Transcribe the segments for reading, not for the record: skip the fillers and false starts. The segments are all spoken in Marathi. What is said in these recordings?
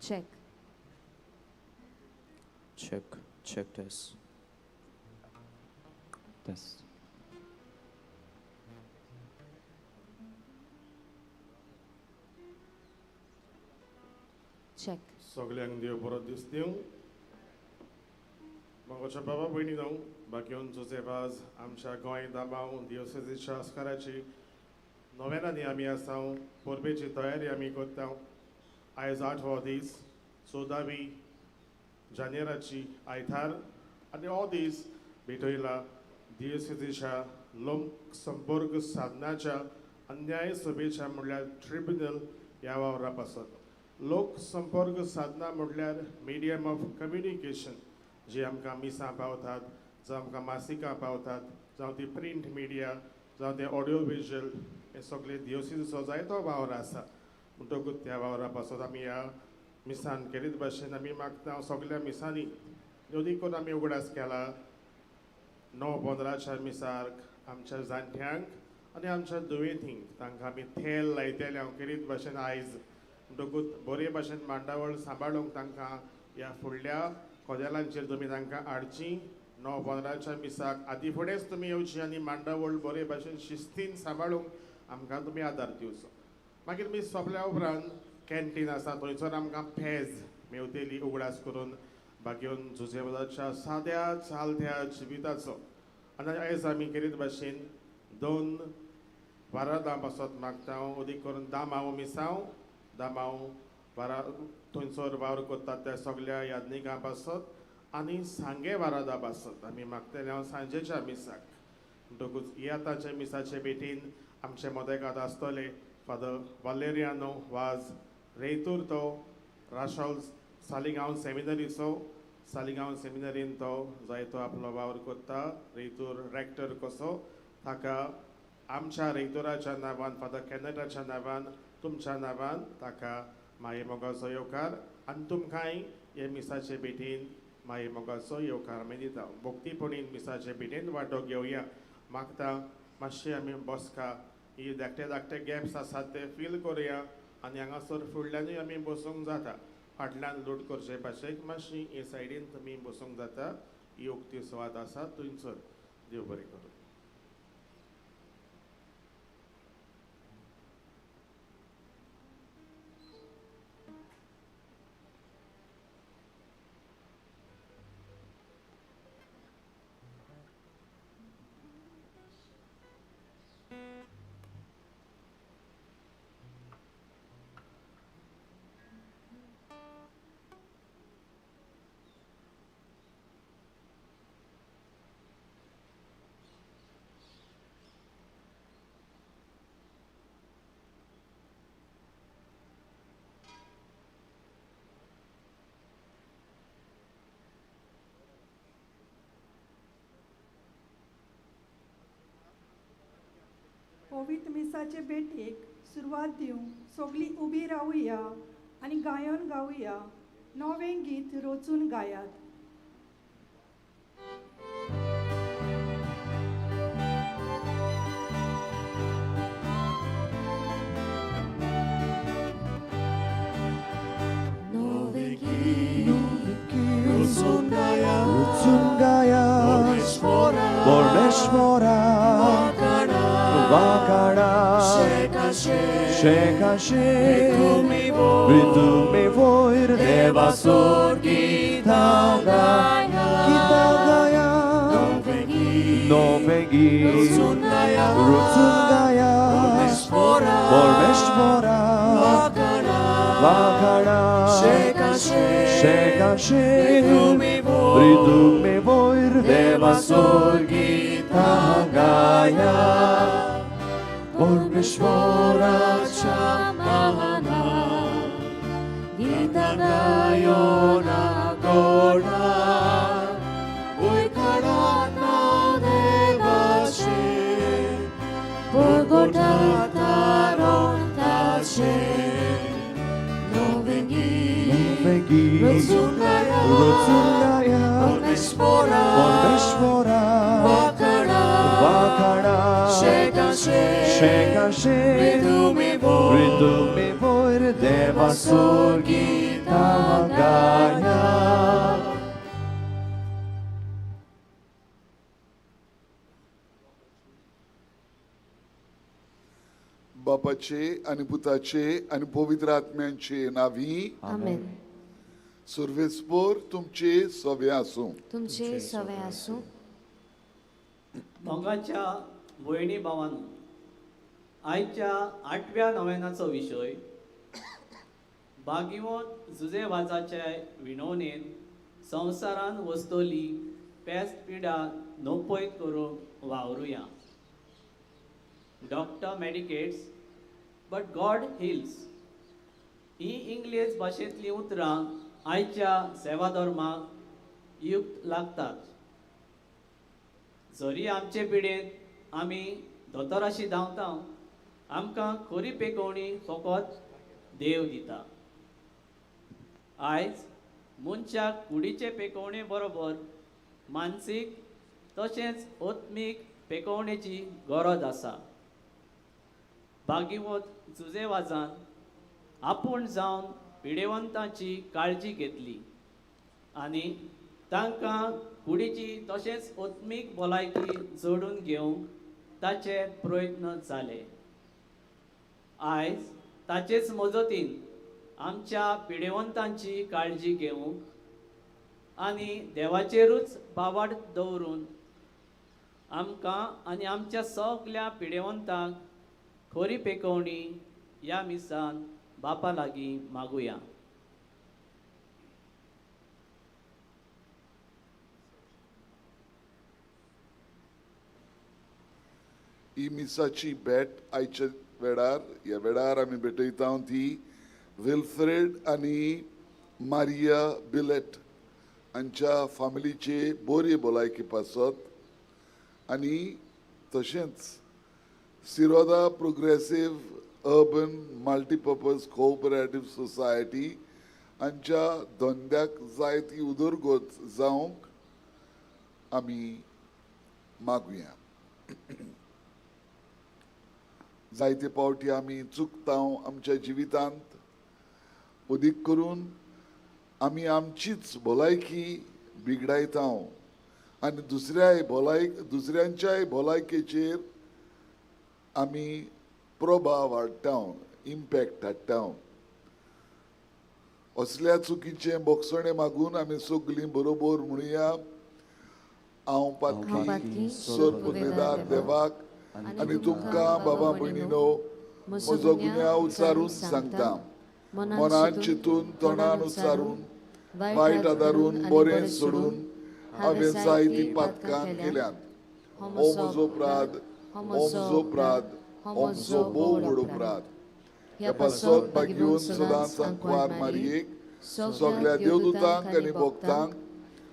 Check. Check test. Test. Check. सगळ्यांक देव बरो दीस दिवं. मगोच्या बाबा भयणी जावं बाकीवन जोसेफाज आमच्या गोंय दाबाव दियोसेसीच्या अस्काराची नोवेनांनी आमी आसाव परबेची तयारी आमी करता. आयज 8वो दीस 14वी जानेराची आयतार आनी हो दीस भेटयला दियोसेसीच्या लोक संपर्क साधनाच्या अन्याय सभेच्या म्हणल्यार ट्रिब्युनल ह्या वावरा पासत. लोक संपर्क साधना म्हटल्यार मिडियम ऑफ कम्युनिकेशन जी आमकां मिसां पावतात, जावं आमकां मासिकां पावतात, जावं ती प्रिंट मिडिया, जावं ते ऑडियो विज्युअल, हे सगळे दियोसिसचो जायतो वावर आसा. म्हणटकूच त्या वावरा पासत आमी ह्या मिसान केरीत भाशेन आमी मागता सगळ्या मिसांनी योदी करून आमी उगडास केला. 9-15च्या मिसाक आमच्या जाणट्यांक आनी आमच्या दुयेंतींक तांकां आमी थेल लायतले हांव केरीत भाशेन आयज. म्हणटकूच बरे भाशेन मांडावळ सांबाळूंक तांकां ह्या फुडल्या कोदेलांचेर तुमी तांकां हाडची. 9-15च्या मिसाक आदी फुडेंच तुमी येवची आनी मांडावळ बरे भाशेन शिस्तीन सांबाळूंक आमकां तुमी आदार दिवचो. मागीर मीस सोंपल्या उपरांत कॅन्टीन आसा थंयसर आमकां पेज मेवतेली उगडास करून बाकीवन जुजेबाच्या साद्या चालत्या जिविताचो. आनी आयज आमी केरीत भाशेन 2 वारादां पासत मागता. अदीक करून दामाव मिसांव दामाव वारा थंयसर वावर करतात त्या सगळ्या यादनिकां पासत आनी सांगे वारादा पासत आमी मागतले हांव सांजेच्या मिसाक. म्हणटकूच येताच्या मिसाचे भेटीन आमचे मदेकात आसतले फादर वालेरियानो वाज रेतूर तो राशोल सालिगांव सेमिनरीचो. सालिगांव सेमिनरीन तो जायतो आपलो वावर करता रेतूर रॅक्टर कसो. ताका आमच्या रेतुराच्या नांवान फादर कॅनेटाच्या नांवान तुमच्या नांवान ताका माये मोगाचो येवकार आनी तुमकांय हे मिसाचे भेटीन माये मोगाचो येवकार आमी दिता. भोक्तीपणीन मिसाचे भेटीन वांटो घेवया. मागता मातशें आमी बसका ही धाकटे धाकटे गॅप्स आसात ते फील करुया आनी हांगासर फुडल्यानूय आमी बसूंक जाता. फाटल्यान लूट करचे भाशेक मातशी हे सायडीन तुमी बसूंक जाता. ही उक्ती सुवात आसा थंयसर. देव बरें करूं. पवित्र मिसाचे भेटेक सुरवात दिवंक सगळीं उबी रावुया आनी गायन गावुया. नवें गीत रोचून गायात. Bormeshmora Vakara Sheka Ritumi voir Deva Sorgita Gaya Novegi Rutsungaya Bormeshmora Vakara Sheka Ritumi voir Deva Sorgita Gaya Bormeshmoracha Mahana Gita Gayona Gora Uikarana Devashe Borgotataron Tashe Novengi Rutsungaya Bormeshmora Vakara Sheka Ritumi voir Deva Sorgita बापाचे आणि पुताचे आणि पवित्र आत्म्यांचे नावी आमेन. सर्वेस्पोर तुमचे सवे आसूं. तुमचे सवे आसूं. मोगाच्या भयणी भावांनो, आयच्या 8व्या नोवेनाचो विशय भागिवंत जुजेवाजाचे विणवणेन संवसारान वस्तोली पेस्त पिडा नोपयत करूंक वावरुया. Doctor medicates but God heals ही इंग्लीश भाशेंतलीं उतरां आयच्या सेवा धर्माक युक्त लागतात. जरी आमचे पिडेंत आमी दोतोराशी धांवता, आमकां खरी पेकोवणी फकत देव दिता. आयज मनशाक कुडीचे पेकोवणे बरोबर मानसीक तशेंच आत्मीक पेकोवणेची गरज आसा. भागिवंत जुजेवाजान आपूण जावन पिडेवंतांची काळजी घेतली आनी तांकां कुडीची तशेंच आत्मीक भलायकी जोडून घेवंक ताचे प्रयत्न जाले. आयज ताचेच मजतीन आमच्या पिडेवंतांची काळजी घेवंक आनी देवाचेरूच बावाड दवरून आमकां आनी आमच्या सगल्या पिडेवंतांक खरी पेकोवणी ह्या मिसान बापा लागीं मागुया. ही मिसाची भेट आयच्या वेळार ह्या वेळार आमी भेटयता ती विल्फ्रेड आनी मारिया बिलेट हांच्या फामिलीचे बरे भलायकी पासत आनी तशेंच Siroda progressive urban multipurpose cooperative society हांच्या धंद्याक जायती उदरगत जावंक आमी मागुया. जायते पावटी आमी चुकता आमच्या जिवितांत, अदीक करून आमी आमचीच भलायकी बिगडायता आनी दुसऱ्यांच्याय भलायकेचेर आमी प्रभाव हाडटा, इम्पॅक्ट हाडटा. असल्या चुकीचे बोगसणे मागून आमी सगळीं बरोबर म्हणुया, हांव पातकी सर पुर्वेदार देवाक आनी तुमकां बाबा भयणीनो म्हजो गुन्यांव उच्चारून सांगता. मनान चिंतून तोंडान उच्चारून वायट आदारून बरें सोडून हांवें जायतीं पातकां केल्यात. हो म्हजो अपराध, हो म्हजो अपराध, हो म्हजो भोव व्हड अपराध. ह्या पासत भागिवंत सदांच सांकवार मारयेक, सगळ्या देवदूतांक आनी भक्तांक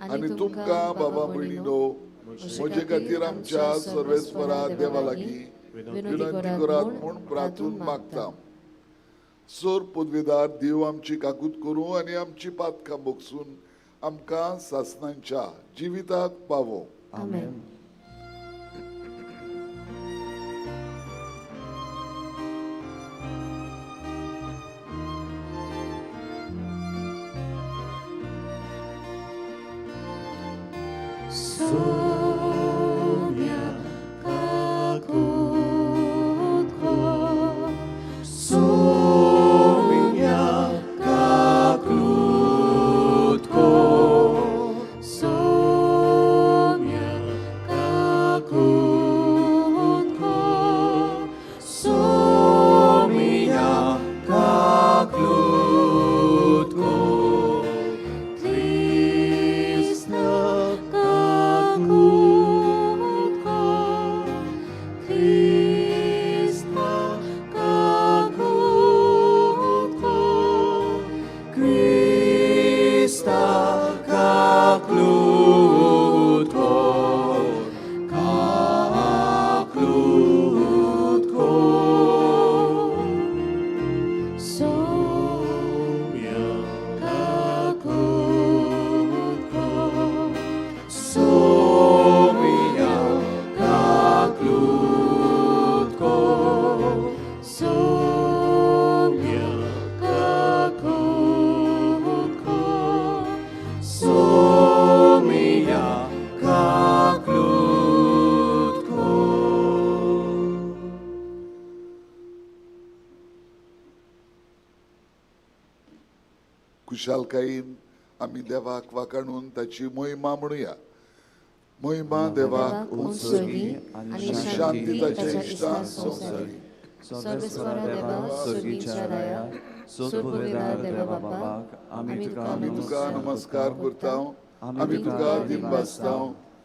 आनी तुमकां बाबा भयणीनो म्हजे खातीर आमच्या सर्वेस्परा देवा लागीं विनंती करात म्हूण प्रार्थून मागता. सर पदवेदार देव आमची काकूत करूं आनी आमची पातकां बोगसून आमकां सासणांच्या जिविताक पावो. आमेन. Krishna खुशालकायेन आमी देवाक वाखाणून ताची महिमा म्हणुया. महिमा देवाक उंच सर्गी आनी शांती ताच्या इश्टांक संवसारी. सर्वेस्परा देवा सर्गीच्या राया सोदपुरेदार देवा बापाक आमी तुका नमस्कार करता, आमी तुका दिनवासता,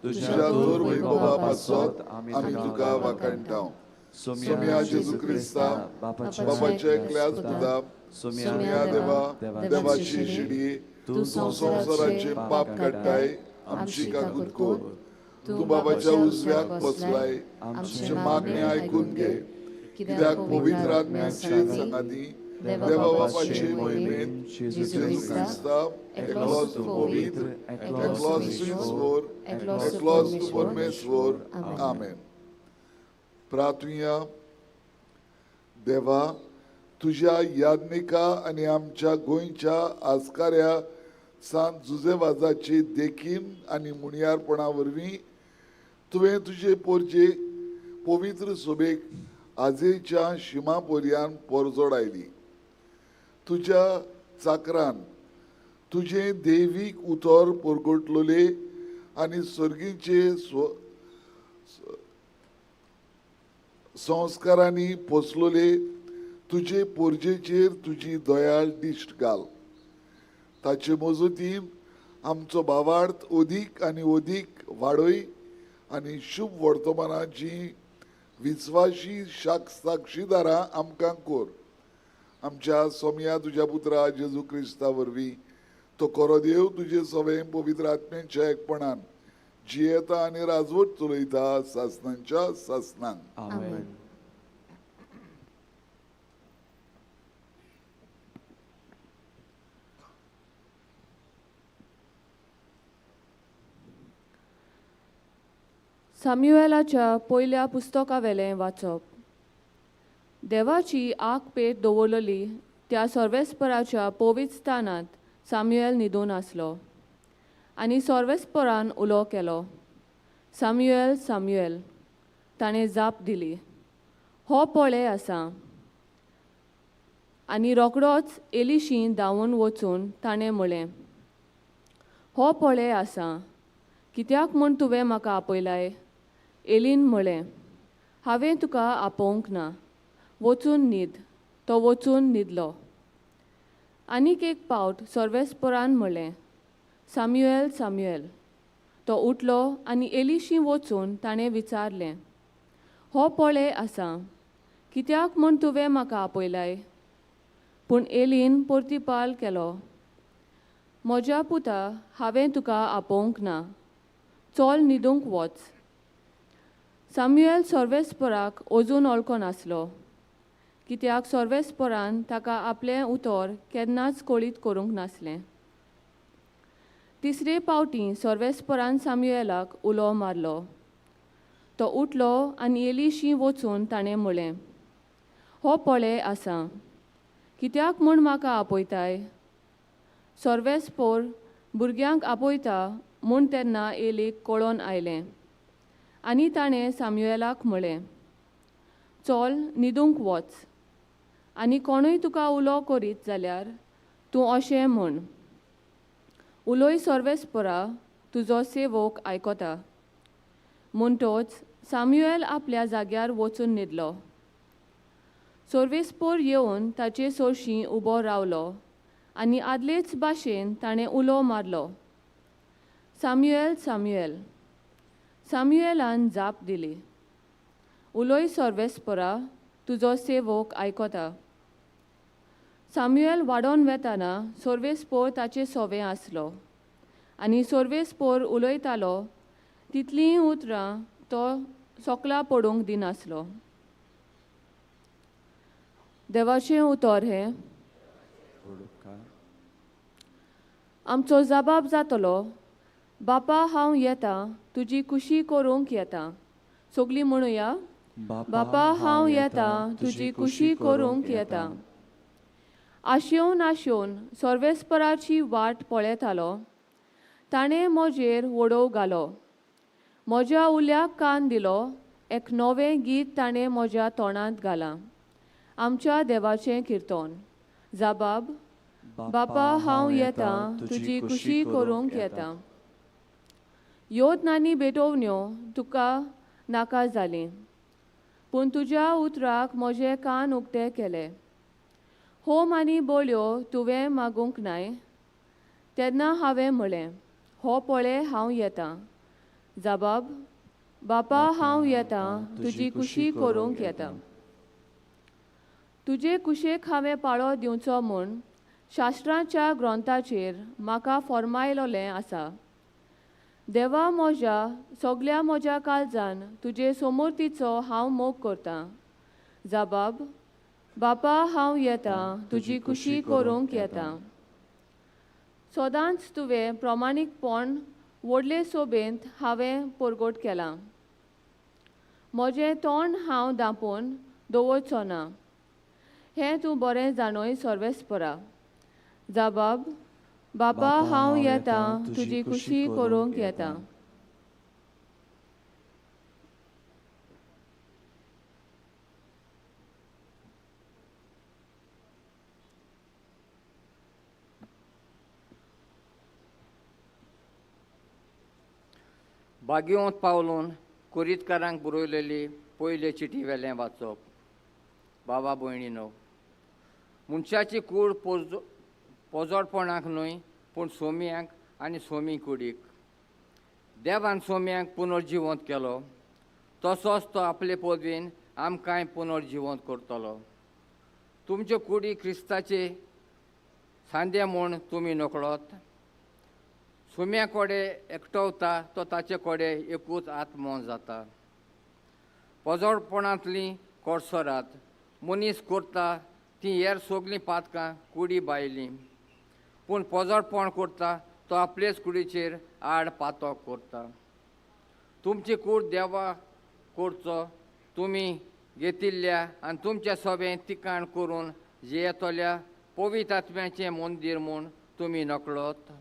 तुज्या दोर वैभवा पासत आमी तुका वाखाणटा. सोम्या जेजू क्रिस्ता बापाच्या एकल्याच पुता, सोम्या देवा देवाची शिडी, तूं संवसाराचे पाप काडटाय आमची काकूट कोर. तूं बाबाच्या उजव्याक बसलाय, आमची मागणी आयकून घे. कित्याक पवित्र आत्म्याचे संगाती देवा बापाचे मोहिमेंत जेजू क्रिस्ता एकलोच तूं पवित्र, एकलोच तूं ईश्वर, एकलोच तूं परमेश्वर. आमेन. प्रार्थुया. देवा, तुज्या याज्ञिका आनी आमच्या गोंयच्या आस्काऱ्या सांत जुजेवाजाची देखीन आनी मुणयारपणा वरवीं तुवें तुजे पोरचे पवित्र सोबेक आजेच्या शिमा पर्यान परजोड आयली. तुज्या चाकरान तुझे देवीक उतर परगटलोले आनी सर्गीचे संस्कारांनी पोसलोले तुजे पोरजेचेर तुजी दयाळ दिश्ट घाल. ताचे मजतीन आमचो भावार्थ अदीक आनी अदीक वाडय आनी शुभ वर्तमानाची विस्वाशी साक्षीदारां आमकां कोर. आमच्या सोम्या तुज्या पुत्रा जेजू क्रिस्ता वरवीं तो खरो देव तुजे सवे पवित्र आत्म्याच्या एकपणान जियेता आनी राजवट चलयता सासणांच्या सासणांक. Amen. साम्युएलाच्या पयल्या पुस्तकावेलें वाचप. देवाची आंख पेट दवरलेली त्या सर्वेस्पराच्या पवित्र स्थानांत साम्युएल न्हिदून आसलो आनी सर्वेस्परान उलो केलो, साम्युएल साम्युएल. ताणें जाप दिली, हो पळय आसा. आनी रोखडोच एलिशी धांवून वचून ताणें म्हळें, हो पळय आसा. कित्याक म्हूण तुवें म्हाका आपयलाय? एलीन म्हळें, हांवें तुका आपोवंक ना. वचून न्हीद. तो वचून न्हिदलो. आनीक एक पावट सर्वेस्परान म्हळें, साम्युएल साम्युएल. तो उठलो आनी एलिशी वचून ताणें विचारलें, हो पळय आसा. कित्याक म्हूण तुवें म्हाका आपयलाय? पूण एलीन परतिपाल केलो, म्हज्या पुता, हांवें तुका आपोवंक ना. चल न्हिदूंक वच. साम्युएल सर्वेस्पराक अजून वळखो नासलो, कित्याक सर्वेस्परान ताका आपलें उतर केन्नाच कळीत करूंक नासलें. तिसरे पावटी सर्वेस्परान साम्युएलाक उलो मारलो. तो उठलो आनी एलिशी वचून ताणें म्हळें, हो पळय आसा. कित्याक म्हूण म्हाका आपयताय? सर्वेस्पोर भुरग्यांक आपयता म्हूण तेन्ना एलीक कळोन आयलें आनी ताणें साम्युएलाक म्हळें, चल न्हिदूंक वच. आनी कोणूय तुका उलो करीत जाल्यार तूं अशें म्हण, उलोय सर्वेस्परा, तुजो सेवक आयकता. म्हणटोच साम्युएल आपल्या जाग्यार वचून न्हिदलो. सर्वेस्पोर येवन ताचे सोरशीं उबो रावलो आनी आदलेच भाशेन ताणें उलो मारलो, साम्युएल साम्युएल. साम्युएलान जाप दिली, उलोय सर्वेस्परा, तुजो सेवक आयकता. साम्युएल वाडोवन वेताना सर्वेस्पोर ताचे सोवें आसलो आनी सर्वेस्पोर उलयतालो तितलीं उतरां तो सोकला पडूंक दिनासलो. देवाचें उतर हें. आमचो जबाब जातलो, बापा हांव येतां, तुजी खुशी करूंक येतां. सगलीं म्हणुया, बापा हांव येतां, तुजी खुशी करूंक येतां. आशेवन आशेवन सर्वेस्पराची वाट पळयतालो. ताणें म्हजेर वडोव घालो. म्हज्या उल्याक कान दिलो. एक नवें गीत ताणें म्हज्या तोंडांत घालां. आमच्या देवाचें किर्तन. जबाब, बापा हांव येतां तुजी कुशी करूंक येतां. योतनांनी बेटोवण्यो तुका नाका जालीं, पूण तुज्या उतराक म्हजे कान उक्ते केले. होम आनी बोळ्यो तुवें मागूंक नाय. तेन्ना हांवें म्हळें, हो पळय हांव येतां. जबाब, बापा हांव येतां तुजी कुशी करूंक येतां. तुजे कुशेक हांवें पाळो दिवचो म्हूण शास्त्रांच्या ग्रंथाचेर म्हाका फॉर्मायलोलें आसा. देवा म्हज्या काळजान तुजे समोर्तीचो हांव मोग करतां. जबाब, बापा हांव येतां तुजी कुशी करूंक येतां. सदांच तुवें प्रमाणीकपण व्हडले सोबेंत हांवें परगट केलां. म्हजें तोंड हांव धांपून दवरचो ना. हें तूं बरें जाणय सर्वेस्परा. जबाब, बापा हांव येतां तुजी कुशी करूंक येतां. बागयोंत पावलून कुरीतकारांक बरयलेली पयले चिटी वेलें वाचप. बाबा भयणीनो, मनशाची कूड पोजोडपणाक न्हय, पूण सोम्यांक आनी सोमी कुडीक. देवान सोम्यांक पुनर्जिवंत केलो, तसोच तो आपले पदवेन आमकांय पुनर्जिवंत करतलो. तुमच्यो कुडी क्रिस्ताचे सांदे म्हूण तुमी नकळोत. सोम्या कोडे एकटवता तो ताचे कोडे एकूच आत्मो जाता. पोजोडपणांतलीं कोडसरात मनीस करता तीं हेर सगलीं पातकां कुडी बायलीं, पूण पोजोडपण करता तो आपलेच कुडीचेर आड पातोक करता. तुमची कूड देवा करचो तुमी घेतिल्ल्या आनी तुमच्या सोबें तिकाण करून येतोल्या पवित्र आत्म्याचें मंदीर म्हूण तुमी नकळोत.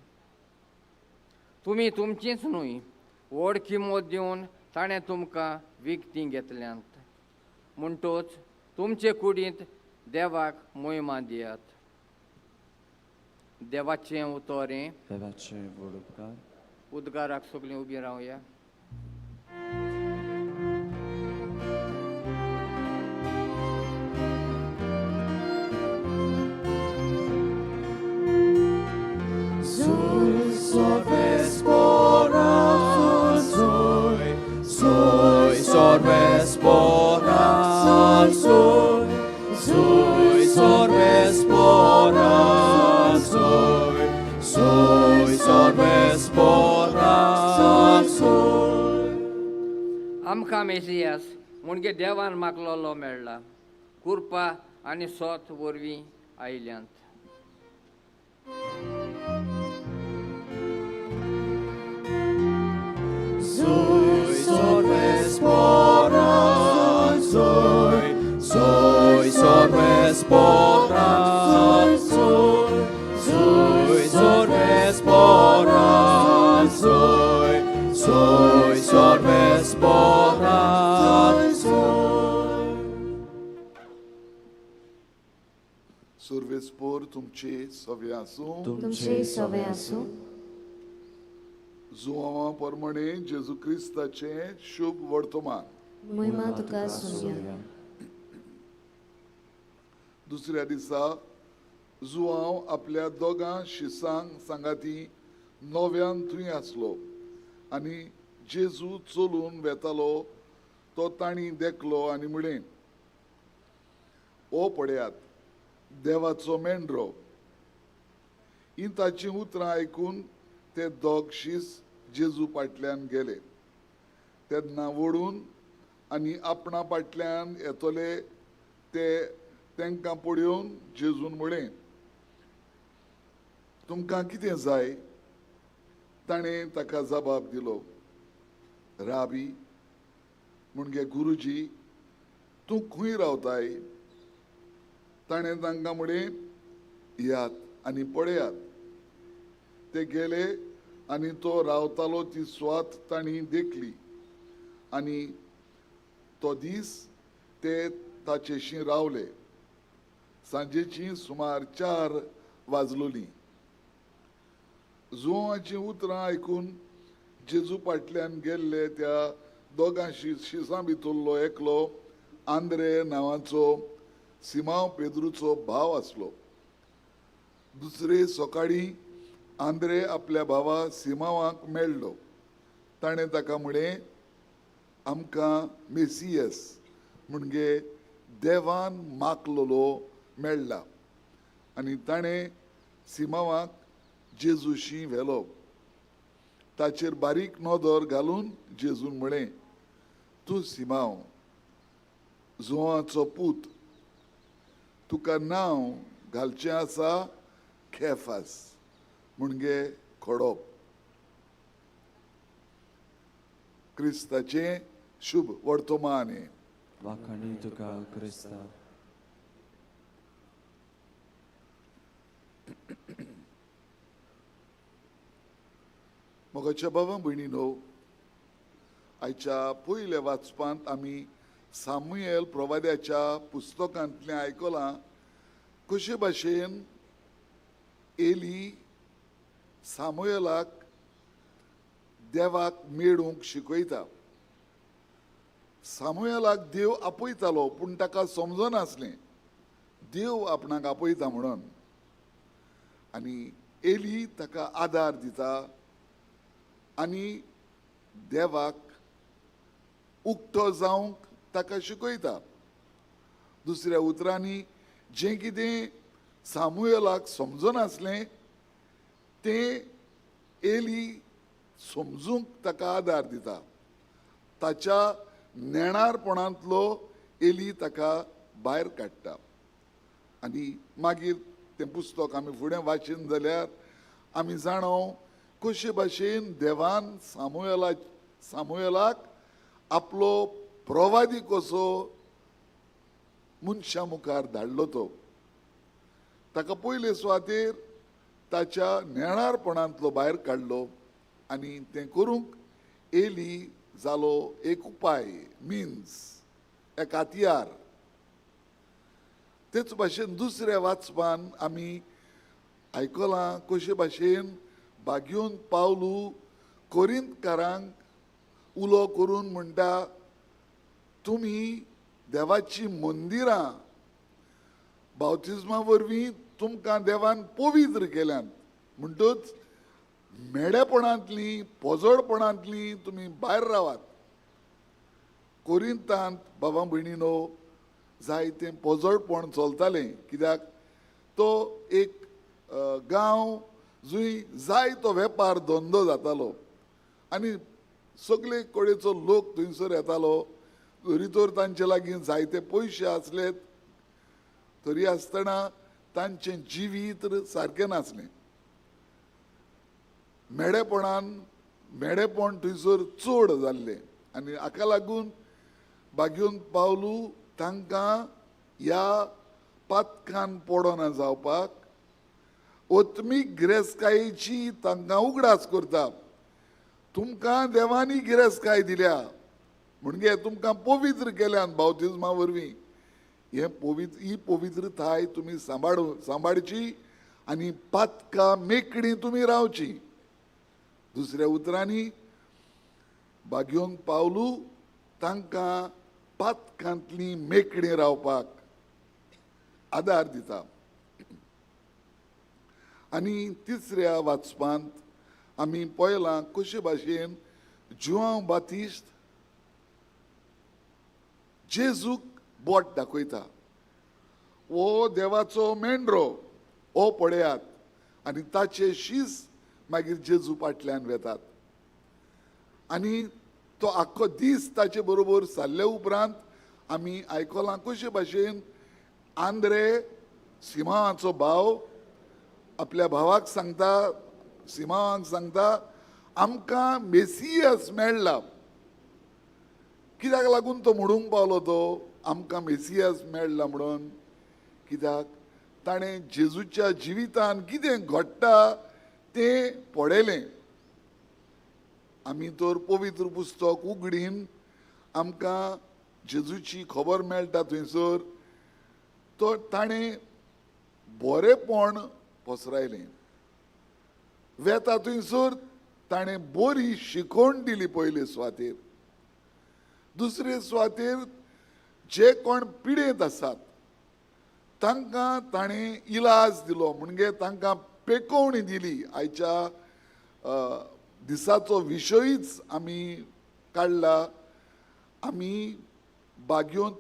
तुमी तुमचींच न्हय, व्हड किंमत दिवन ताणें तुमकां विकतीं घेतल्यांत. म्हणटूच तुमचे कुडींत देवाक महिमा दियात. देवाचें उतोरें. देवाचे व्हड उपकार. उद्गाराक सगळीं उबीं रावया. आमकां मेसियास म्हणजे देवान मागलोलो मेळ्ळा. कृपा आनी सोत वरवीं आयल्यांत. सर्वेस्पोर तुमचे सवे आसूं. तुमचे सवे आसूं. जुवां परमणे जेजू क्रिस्ताचें शुभ वर्तमान. महिमा तुका सुर्या. दुसऱ्या दिसा जुवांव आपल्या दोगां शिसांक सांगाती नव्यान थंय आसलो आनी जेजू चलून वेतालो तो तांणी देखलो आनी म्हळें, ओ पळयात, देवाचो मेंढरो. ही ताची उतरां आयकून ते दोग शीस जेजू फाटल्यान गेले. तेन्ना वळून आनी आपणा फाटल्यान येतले ते तांकां पळयोवन जेजून म्हळें, तुमकां कितें जाय? ताणें ताका जबाब दिलो, राबी म्हणजे गुरुजी, तूं खंय रावताय? ताणें तांकां म्हळें, यात आनी पळयात. ते गेले आनी तो रावतालो ती स्वात तांणी देखली आनी तो दीस ते ताचेशी रावले. सांजेची सुमार 4 वाजलोली. जुवांची उतरां आयकून जेजू फाटल्यान गेल्ले त्या दोगां शिसां भितरलो एकलो आंद्रे नांवाचो सिमांव पेद्रूचो भाव आसलो. दुसरे सकाळी आंद्रे आपल्या भावा सिमांवाक मेळ्ळो. ताणें ताका म्हळें, आमकां मेसियस म्हणजे देवान मागलोलो मेळ्ळा. आनी ताणें सिमांवाक जेजूशी व्हेलो. ताचेर बारीक नदर घालून जेजून म्हळें, तूं सिमांव, जुवांचो पूत, तुका नांव घालचें आसा केफास, म्हणजे खडोप. क्रिस्ताचें शुभ वर्तमान हें. वाखाणी तुका क्रिस्ता. मोगाच्या बाबा भयणीनो, आयच्या पयल्या वाचपांत आमी सामुएल प्रवाद्याच्या पुस्तकांतलें आयकलां कशे भाशेन एली सामुएलाक देवाक मेळूंक शिकयता. सामुएलाक देव आपयतालो पूण ताका समजनासलें देव आपणाक आपयता म्हणून. आनी एली ताका आदार दिता आनी देवाक उक्तो जावंक ताका शिकयता. दुसऱ्या उतरांनी जें कितें सामुएलाक समजनासलें तें एली समजूंक ताका आदार दिता. ताच्या नेणारपणांतलो एली ताका भायर काडटा. आनी मागीर तें पुस्तक आमी फुडें वाचीन जाल्यार आमी जाणव कशे भाशेन देवान सामुएलाक आपलो प्रवादी कसो मनशा मुखार धाडलो तो. ताका पयले सुवातेर ताच्या नेणारपणांतलो भायर काडलो आनी तें करूंक एली जालो एक उपाय, मिन्स, एक हातयार. तेच भाशेन दुसऱ्या वाचपान आमी आयकलां कशे भाशेन बागेवन पावलू कोरिंतकारांक उलो करून म्हणटा, तुमी देवाची मंदिरां बावतिजमा वरवीं तुमकां देवान पवित्र केल्यात. म्हणटच मेडेपणांतली पोजडपणांतली तुमी भायर रावात. कोरिंतांत बाबा भयणीनो जायतें पोजडपण चलतालें. कित्याक तो एक गांव जंय जायतो वेपार धंदो जातालो आनी सगळे कडेचो लोक थंयसर येतालो. तरी तर तांचे लागीं जायते पयशे आसलेत तरी आसतना तांचें जिवीत सारकें नासलें. मेडेपण थंयसर चड जाल्लें आनी हाका लागून बागेवन पावलू तांकां ह्या पातकान पडोना जावपाक ओत्मीक गिरेस्तकायेची तांकां उगडास करता. तुमकां देवानी गिरेस्तकाय दिल्या म्हणजे तुमकां पवित्र केल्यान बावतिजमा वरवीं. ही पवित्रताय तुमी सांबाळची आनी पातकां मेकळीं तुमी रावची. दुसऱ्या उतरांनी बागेवन पावलू तांकां पातकांतली मेकळीं रावपाक आदार दिता. आनी तिसऱ्या वाचपांत आमी पळयलां कशे भाशेन जुआंव बातिस्ट जेजूक बोट दाखयता. हो देवाचो मेंढरो हो पळयात. आनी ताचे शीस मागीर जेजू फाटल्यान वेतात. आनी तो आख्खो दीस ताचे बरोबर सारले उपरांत आमी आयकलां कशे भाशेन आंद्रे सिमांवाचो भाव आपल्या भावाक सांगता, सिमांवाक सांगता, आमकां मेसियस मेळ्ळा. कित्याक लागून तो म्हणूंक पावलो तो आमकां मेसियस मेळ्ळा म्हणून? कित्याक ताणें जेजूच्या जिवितान कितें घडटा तें पळयलें. आमी तर पवित्र पुस्तक उगडीन आमकां जेजूची खबर मेळटा थंयसर. तो ताणें बरेपण पसरायलें. वेता थंयसर ताणें बरी शिकवण दिली पयले सुवातेर. दुसरे सुवातेर जे कोण पिडेत आसात तांकां ताणें इलाज दिलो, म्हणजे तांकां पेकोवणी दिली. आयच्या दिसाचो विशयच आमी काडला. आमी बागयोंत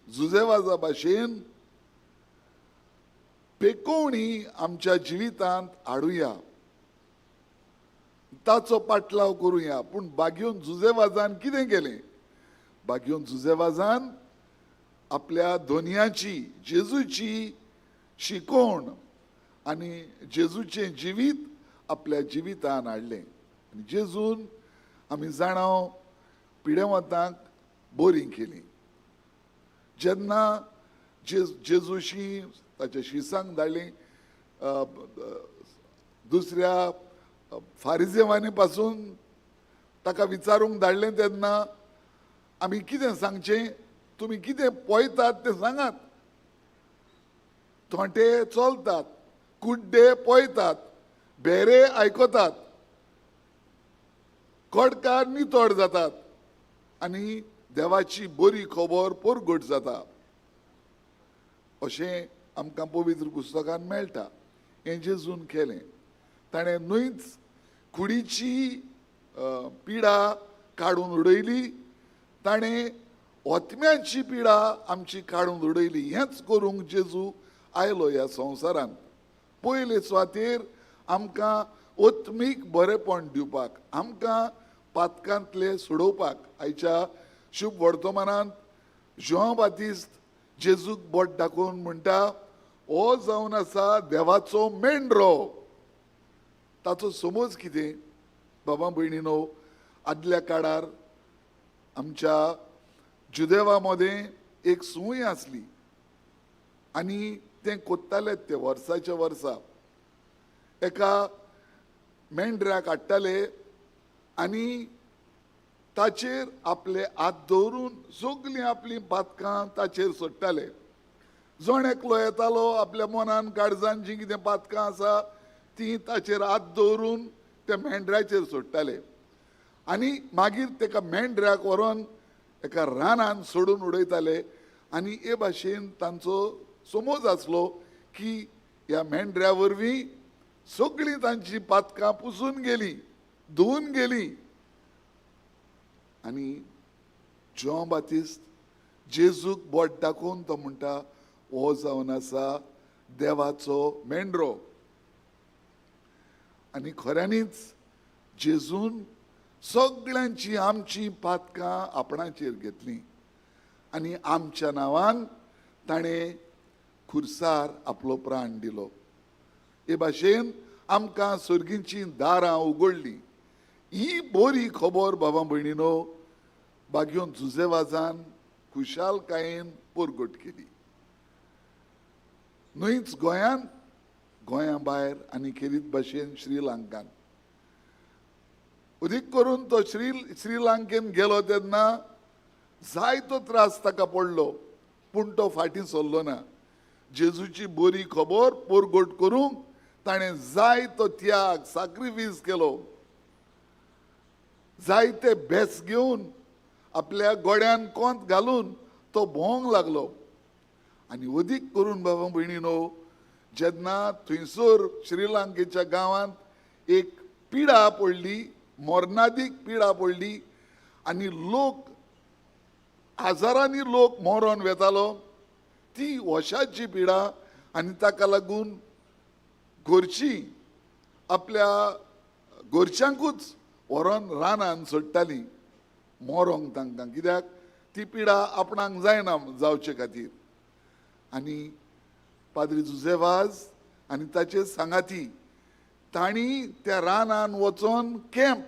जुजेवाजा भाशेन पेकोवणी आमच्या जिवितांत हाडुया, ताचो पाटलाव करुया. पूण बागयोन जुजेवाजान कितें केलें? बागयोन जुजेवाजान आपल्या दोनयाची जेजूची शिकवण आनी जेजूचें जिवीत आपल्या जिवितान हाडलें. आनी जेजून आमी जाणाव पिडेवंतांक बरी केली. जेन्ना जेजूशी ताच्या शिसांक धाडली, दुसऱ्या फारिजेवानी पासून ताका विचारूंक धाडलें तेन्ना आमी कितें सांगचें? तुमी कितें पळयतात तें सांगात. थोंटे चलतात, कुड्डे पळयतात, बेरे आयकतात, कडकार नितोड जातात आनी देवाची बरी खबर परगट जाता. अशें आमकां पवित्र पुस्तकान मेळटा. हें जेजून केलें. ताणें न्हूच कुडीची पिडा काडून उडयली, ताणें ओतम्याची पिडा आमची काडून उडयली. हेंच करूंक जेजू आयलो ह्या संवसारांत. पयले सुवातेर आमकां ओत्मीक बरेपण दिवपाक, आमकां पातकांतले सोडोवपाक. आयच्या शुभ वर्तमानांत जॉन बातिस्ट जेजूक बोट दाखोवन म्हणटा, हो जावन आसा देवाचो मेंढरो. ताचो समज कितें? बाबा भयणीनो, आदल्या काळार आमच्या जुदेवा मदें एक सूय आसली आनी तें कोत्ताले ते वर्साच्या वर्सा. एका मेंढऱ्याक हाडटाले आनी ताचेर आपले हात दवरून सगलीं आपलीं पातकां ताचेर सोडटाले. जण एकलो येतालो, आपल्या मनान काळजान जीं कितें पातकां आसा तीं ताचेर हात दवरून त्या मेंढऱ्याचेर सोडटाले. आनी मागीर तेका मेंढऱ्याक व्हरोन एका रानान सोडून उडयताले. आनी हे भाशेन तांचो समज आसलो की ह्या मेंढऱ्या वरवीं सगळीं तांची पातकां पुसून गेली, धुवन गेली. आनी जॉन बातिस्ट जेजूक बोट दाखोवन तो म्हणटा, हो जावन आसा देवाचो मेंढरो. आनी खऱ्यांनीच जेजून सगळ्यांची आमची पातकां आपणाचेर घेतली आनी आमच्या नांवान ताणें खुर्सार आपलो प्राण दिलो. हे भाशेन आमकां सर्गींची दारां उगडलीं. ही बरी खबर बाबा भयणीनो बागयोन जुजेवाजान खुशालकायेन परगट केली. न्हूच गोंयांत, गोंया भायर आनी खेरीत भाशेन श्रीलंकान. अदीक करून तो श्रीलंकेन गेलो तेन्ना जायतो त्रास ताका पडलो, पूण तो फाटीं सरलो ना. जेजूची बरी खबर परगट करूंक ताणें जायतो त्याग, सॅक्रिफीस केलो. जायते भेस घेवन आपल्या गोड्यान कोंत घालून तो भोंवंक लागलो. आनी अदीक करून बाबा भयणीनो, जेन्ना थंयसर श्रीलंकेच्या गांवांत एक पिडा पडली, मरणादीक पिडा पडली आनी लोक हजारांनी लोक मरोन वेतालो, ती वशाची पिडा. आनी ताका लागून घरचीं आपल्या घरच्यांकूच व्हरोन रानान सोडटालीं मरोंक तांकां, कित्याक ती पिडा आपणाक जायना जावचे खातीर. आनी पाद्री जुजेवाज आनी ताचे सांगाती तांणी त्या रानान वचोन कॅम्प,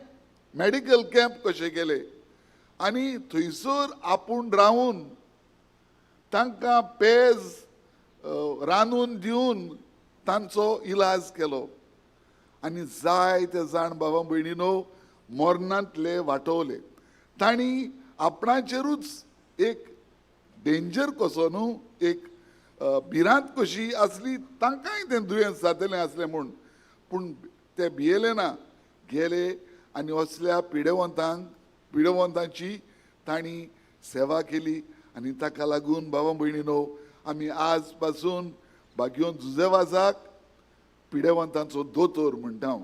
मेडिकल कॅम्प कशे केले आनी थंयसर आपूण रावून तांकां पेज रांदून दिवन तांचो इलाज केलो. आनी जायते जाण बाबा भयणीनो मरणांतले वाटवले. तांणी आपणाचेरूच एक डेंजर कसो न्हू, एक भिरांत कशी असली तांकांय तें दुयेंस जातलें असलें म्हूण, पूण ते भियेले ना, गेले आनी असल्या पिडेवंतांची तांणी सेवा केली. आनी ताका लागून भावा भयणीनो, आमी आज पासून भाग्योन जुजेवाजाक पिडेवंतांचो दोतोर म्हणटा हांव.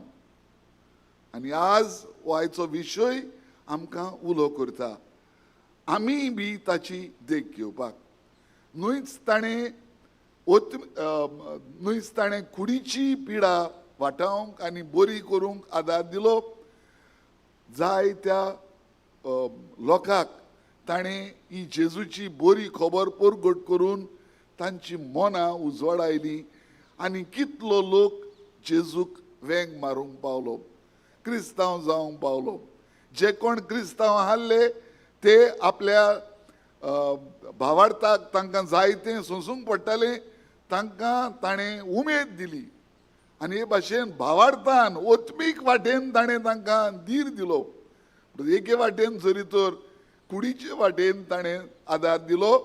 आनी आज हो आयचो विशय आमकां उलो करता. आमी बी ताची देख घेवपाक. न्हूच ताणें कुडीची पिडा वाटावंक आनी बरी करूंक आदार दिलो. जाय त्या लोकांक ताणें ही जेजूची बरी खबर परगट करून तांची मनां उजवाडायली आनी कितलो लोक जेजूक वेंग मारूंक पावलो, क्रिस्तांव जावंक पावलो. जे कोण क्रिस्तांव आसले ते आपल्या भावार्थाक तांकां जाय तें सोंसूंक पडटालें, तांकां ताणें उमेद दिली. आनी हे भाशेन भावार्थान ओत्मीक वाटेन ताणें तांकां धीर दिलो. एके वाटेन जरी तर कुडीचे वाटेन ताणें आदार दिलो,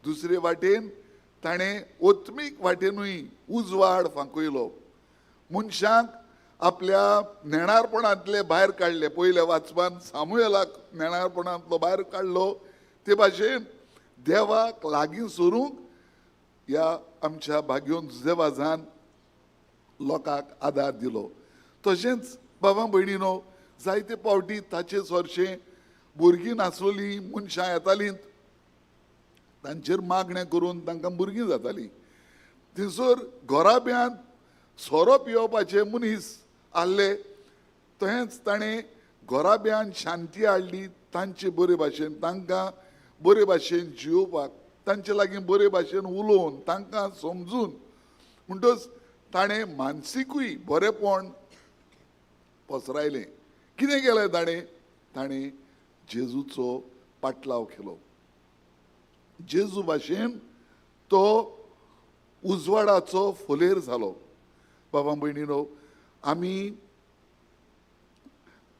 दुसरे वाटेन ताणें ओत्मीक वाटेनूय उजवाड फांकयलो. मनशांक आपल्या नेणारपणांतले भायर काडले. पयल्या वाचपान सामुएलाक नेणारपणांतलो भायर काडलो. ते भाशेन देवाक लागीं सरूंक ह्या आमच्या भाग्योन जुजेवाजान लोकांक आदार दिलो. तशेंच बाबा भयणीनो, जायते पावटी ताचे सोरशें भुरगीं नासलोलीं मनशां येतालीं, तांचेर मागणें करून तांकां भुरगीं जातालीं. थंयसर घोराब्यांत सोरो पियोवपाचे मनीस आहले, तशेंच ताणें घोराब्यांत शांती हाडली. तांचे बरे भाशेन तांकां बरे भाशेन जियोवपाक, तांचे लागीं बरे भाशेन उलोवन तांकां समजून म्हणटच ताणें मानसिकूय बरेपण पसरायलें. कितें केलें ताणें? ताणें जेजूचो पाटलाव केलो. जेजू भाशेन तो उजवाडाचो फोलेर जालो. बाबा भयणीनो, आमी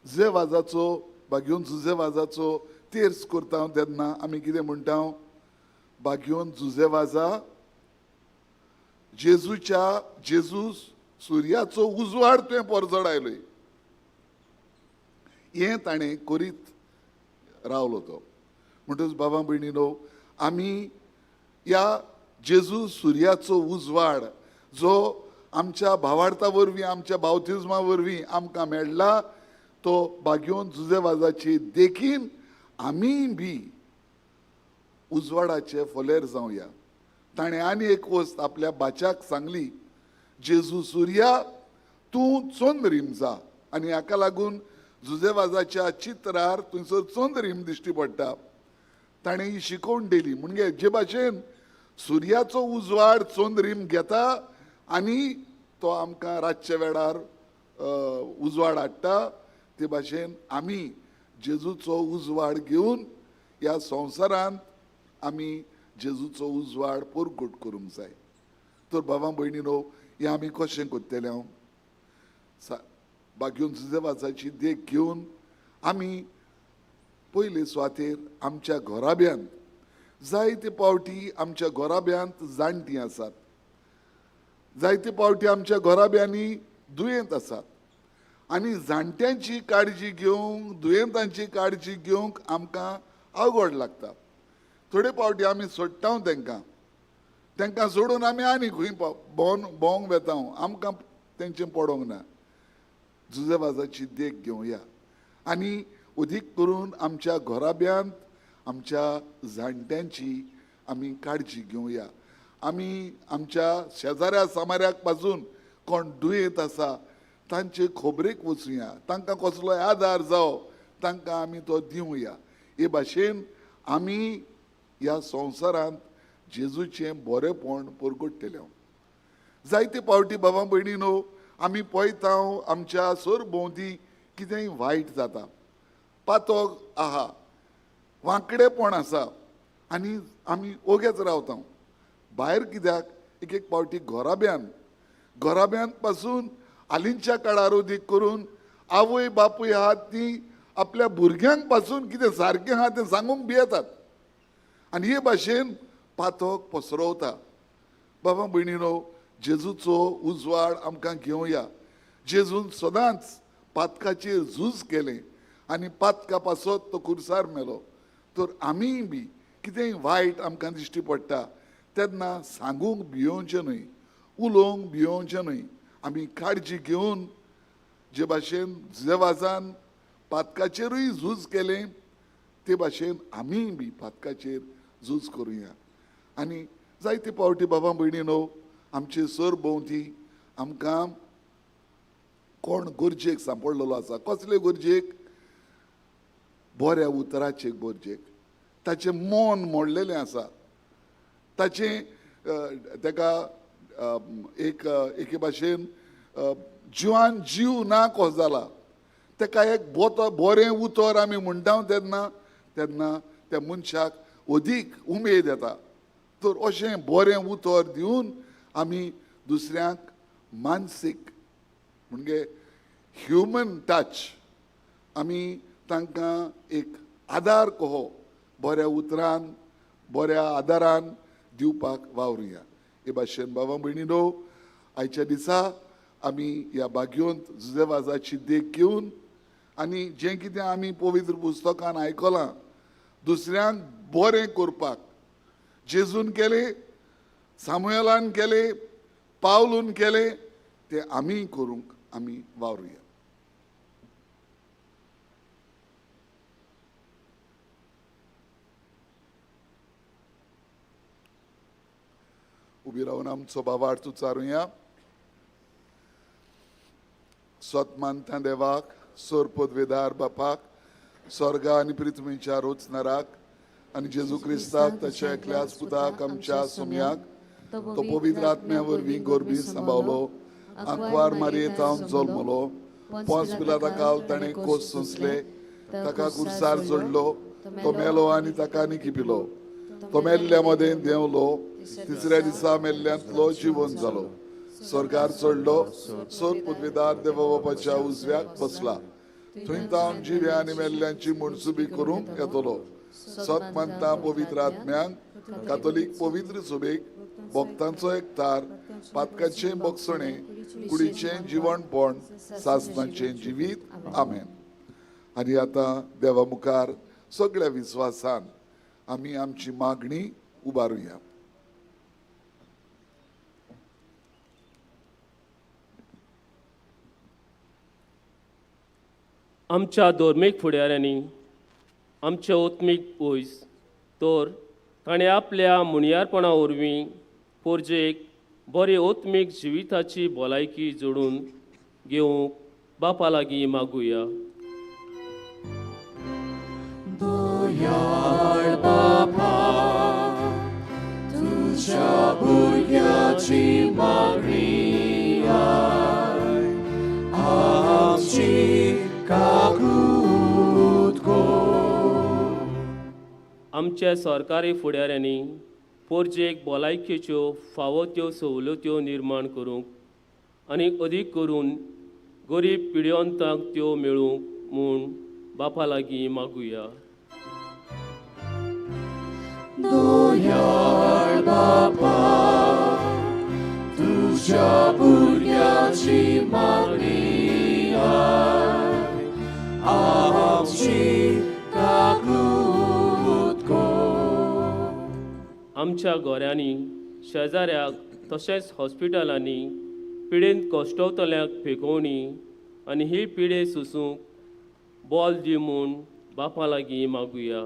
जुजेवाजाचो भाग्योन जुजेवाजाचो तेर्स करता तेन्ना आमी कितें म्हणटा? भाग्योन जुजेवाजा जेजू सुर्याचो उजवाड तुवें परजड आयलोय. हें ताणें करीत रावलो तो. म्हणटच बाबा भयणीनो, आमी ह्या जेजू सुर्याचो उजवाड जो आमच्या भावार्था वरवीं, आमच्या बावतिजमा वरवीं आमकां मेळ्ळा, तो भाग्योन जुजेवाजाची देखीन आमी बी उजवाडाचे फोलेर जावया. ताणें आनी एक वस्त आपल्या बाच्याक सांगली, जेजू सुर्या तूं चोंद रीम जा. आनी हाका लागून जुजेवाजाच्या चित्रार थंयसर चोंद रीम दिश्टी पडटा. ताणें ही शिकोवन दिली. म्हणजे जे भाशेन सुर्याचो उजवाड चोंद रीम घेता आनी तो आमकां रातच्या वेळार उजवाड हाडटा, ते भाशेन आमी जेजूचो उजवाड घेवन ह्या संवसारांत आमी जेजूचो उजवाड परगट करूंक जाय. तर बाबा भयणीनो, हें आमी कशें करतले? हांव भाग्योन जुजेवाजाची देख घेवन आमी पयले सुवातेर आमच्या घोराब्यांत, जायते पावटी आमच्या घोराब्यांत जाणटीं आसात, जायते पावटी आमच्या घोराब्यांनी दुयेंत आसात. आनी जाणट्यांची काळजी घेवंक, दुयेंतांची काळजी घेवंक आमकां अवघड लागता. थोडे पावटी आमी सोडटा तांकां सोडून आमी आनी खंय भोंवंक वेता. आमकां तेंचें पडोंक ना. जुजेवाजाची देख घेवया आनी अदीक करून आमच्या घोराब्यांत आमच्या जाणट्यांची आमी काळजी घेवया. आमी आमच्या शेजाऱ्या सामाऱ्याक पासून कोण दुयेंत आसा तांचे खबरेक वचुया, तांकां कसलोय आदार जावं तांकां आमी तो दिवया. हे भाशेन आमी ह्या संवसारांत जेजूचें बरेपण परगट्टलें. जायते पावटी बाबा भयणीनो, आमी पळयता आमच्या सरभोंवती कितेंय वायट जाता, पातोक आहा, वांकडेपण आसा आनी आमी ओगेच रावता. भायर कित्याक एक एक पावटी घोराब्यांत पासून हालींच्या काळार अदीक करून आवय बापूय आहात ती आपल्या भुरग्यांक पासून कितें सारकें आहा तें सांगूंक भियेतात. आनी हे भाशेन पातक पसरवता. बाबा भयणीनो, जेजूचो उजवाड आमकां घेवया. जेजून सदांच पातकाचेर झूज केलें आनी पातका पासत तो खुर्सार मेलो. तर आमी बी कितेंय वायट आमकां दिश्टी पडटा तेन्ना सांगूंक भियोवचें न्हय, उलोवंक भियोवचें न्हय. आमी काळजी घेवन जे भाशेन जेवाजान पातकाचेरूय झूज केलें ते भाशेन आमी बी पातकाचेर झूज करुया. आनी जायते पावटी बाबा भयणीनो, आमचे सर भोंवती आमकां कोण गरजेक सांपडलेलो आसा. कसले गरजेक? बऱ्या उतराचे गरजेक. ताचें मन मोडलेलें आसा. ताचें ताका एक एके भाशेन जिवान जीव ना कसो जाला. ताका एक बरें उतर आमी म्हणटा तेन्ना तेन्ना त्या मनशाक अदीक उमेद येता. तर अशें बरें उतर दिवन आमी दुसऱ्यांक मानसीक म्हणजे ह्युमन टच आमी तांकां एक आदार कहो बऱ्या उतरान बऱ्या आदारान दिवपाक वावरुया. हे भाशेन बाबा भयणीनो, आयच्या दिसा आमी ह्या बागयोंत जुजेवाजाची देख घेवन आनी जें कितें आमी पवित्र पुस्तकान आयकलां दुसऱ्यांक बरें करपाक जेजून केलें, सामुएलान केलें, पावलून केलें, तें आमी करूंक आमी वावरुया. उबी रावन आमचो बाबार्थ उच्चारुया. स्वतमानता देवाक, सोर पदवेदार बापाक, स्वर्गा आनी पृथ्वीच्या रोचणाराक आनी जेजू क्रिस्ताक ताच्या एकल्याच पुताक आमच्या सोम्याक तो पवित्र आत्म्या वरवीं गोरबी सांबावलो, आंकवार मारयेंतावन जल्मलो, पोंस पिलाता काल ताणें कोस सोंसले, ताका कुर्सार जोडलो, तो मेलो आनी ताका निखिपिलो, तो मेल्ल्या मदें देंवलो, तिसऱ्या दिसा मेल्ल्यांतलो जिवंत जालो, स्वर्गार चडलो, सोर पदवेदार देवा बापाच्या उजव्याक बसला, थंय तावन जिव्या आनी मेल्ल्यांची मुणसुबी करूंक येतलो. सतमानता पवित्र आत्म्यांक, कातोलीक पवित्र सभेक, भक्तांचो एकठार, पातकाचें बगसणें, कुडीचें जिवणपण, सासणाचें जिवीत. आमेन. आनी आतां देवा मुखार सगळ्या विस्वासान आमी आमची मागणी उबारुया. आमच्या धोर्मीक फुडाऱ्यांनी आमचे ओत्मीक वयस तर ताणें आपल्या मुणयारपणा वरवीं पोरजेक बरे ओत्मीक जिविताची भलायकी जोडून घेवंक बापा लागीं मागुया. दयाळ बापा, तुझ्या भुरग्याची मागणी आय, आमची काकूट गो. आमच्या सरकारी फुडाऱ्यांनी पोरजेक भलायकेच्यो फावो त्यो सवलत्यो निर्माण करूंक आनी अदीक करून गरीब पिड्योंतांक त्यो मेळूंक म्हूण बापा लागीं मागुया. दयाळ बापा, तुझ्या भुरग्याची मागणी आय, आमची काकूट गो. आमच्या गोऱ्यांनी शेजाऱ्याक तशेंच हॉस्पिटलांनी पिडेंत कश्टवतल्यांक फेकोवणी आनी ही पिडे सुसूंक बोल दी म्हूण बापा लागीं मागुया.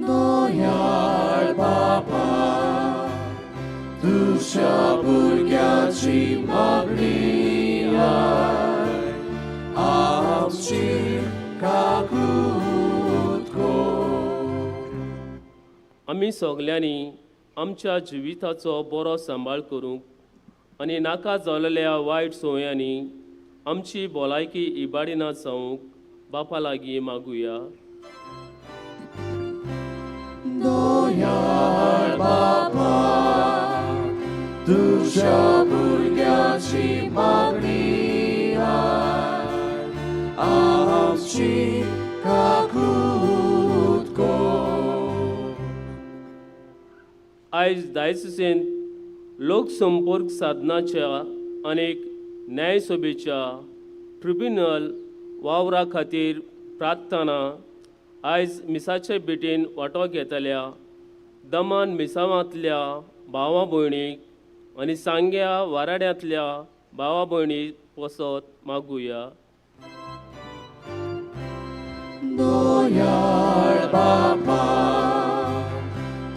दयाळ बापा, तुझ्या भुरग्याची मागणी आय, आमची काकूट गो. आमी सगल्यांनी आमच्या जिविताचो बरो सांबाळ करूंक आनी नाका जाल्ल्या वायट संवयांनी आमची भलायकी इबाडिना जावंक बापा लागीं मागुया. दयाळ बापा, तुझ्या भुरग्याची मागणी आय, आमची काकूट गो. आयज दायजसेंत लोकसंपर्क साधनाच्या आनीक न्यायसभेच्या ट्रिब्युनल वावरा खातीर प्रार्थना आयज मिसाचे भेटेन वांटो घेतल्या दमान मिसावांतल्या भावा भयणीक आनी सांग्या वाराड्यांतल्या भावा भयणीक वसत मागुया. दयाळ बापा,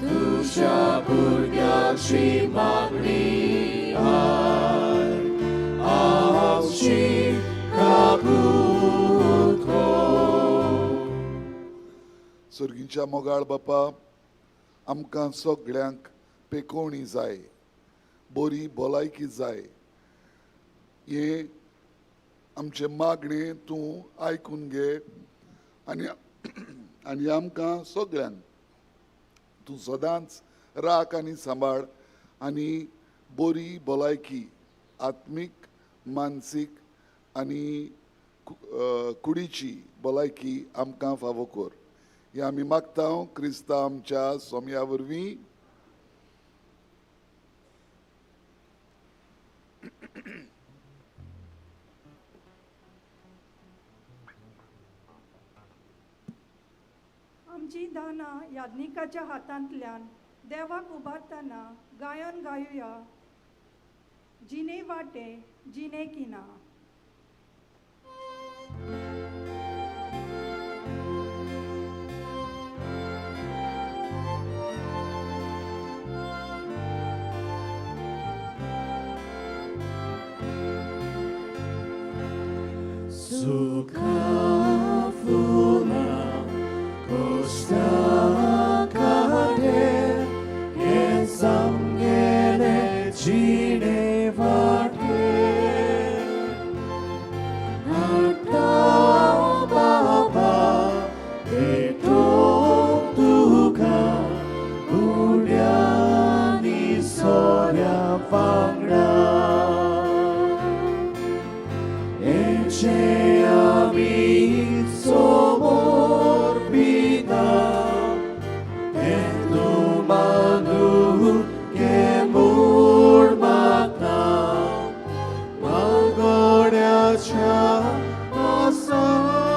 तुझ्या भुरग्याची मागणी आय, आमची काबूल कर. सर्गीच्या मोगाळ बापा, आमकां सगळ्यांक पेकोवणी जाय, बरी भलायकी जाय. हे आमचे मागणे तूं आयकून घे आनी आनी आमकां सगळ्यांक तूं सदांच राख आनी सांबाळ आनी बरी भलायकी आत्मीक, मानसीक आनी कुडीची भलायकी आमकां फावो कर. हे आमी मागता क्रिस्ता आमच्या सोम्या वरवीं. आमची दाना याज्ञिकाच्या हातांतल्यान देवाक उबारतना गायन गायुया. जिने वाटे जिने किना. Suka funa costa cade e zamgele cine vate Nata baba e tuka uliani soria vangra Ece ami somor pita Endu manu kemur mata Malgoriacia asarokta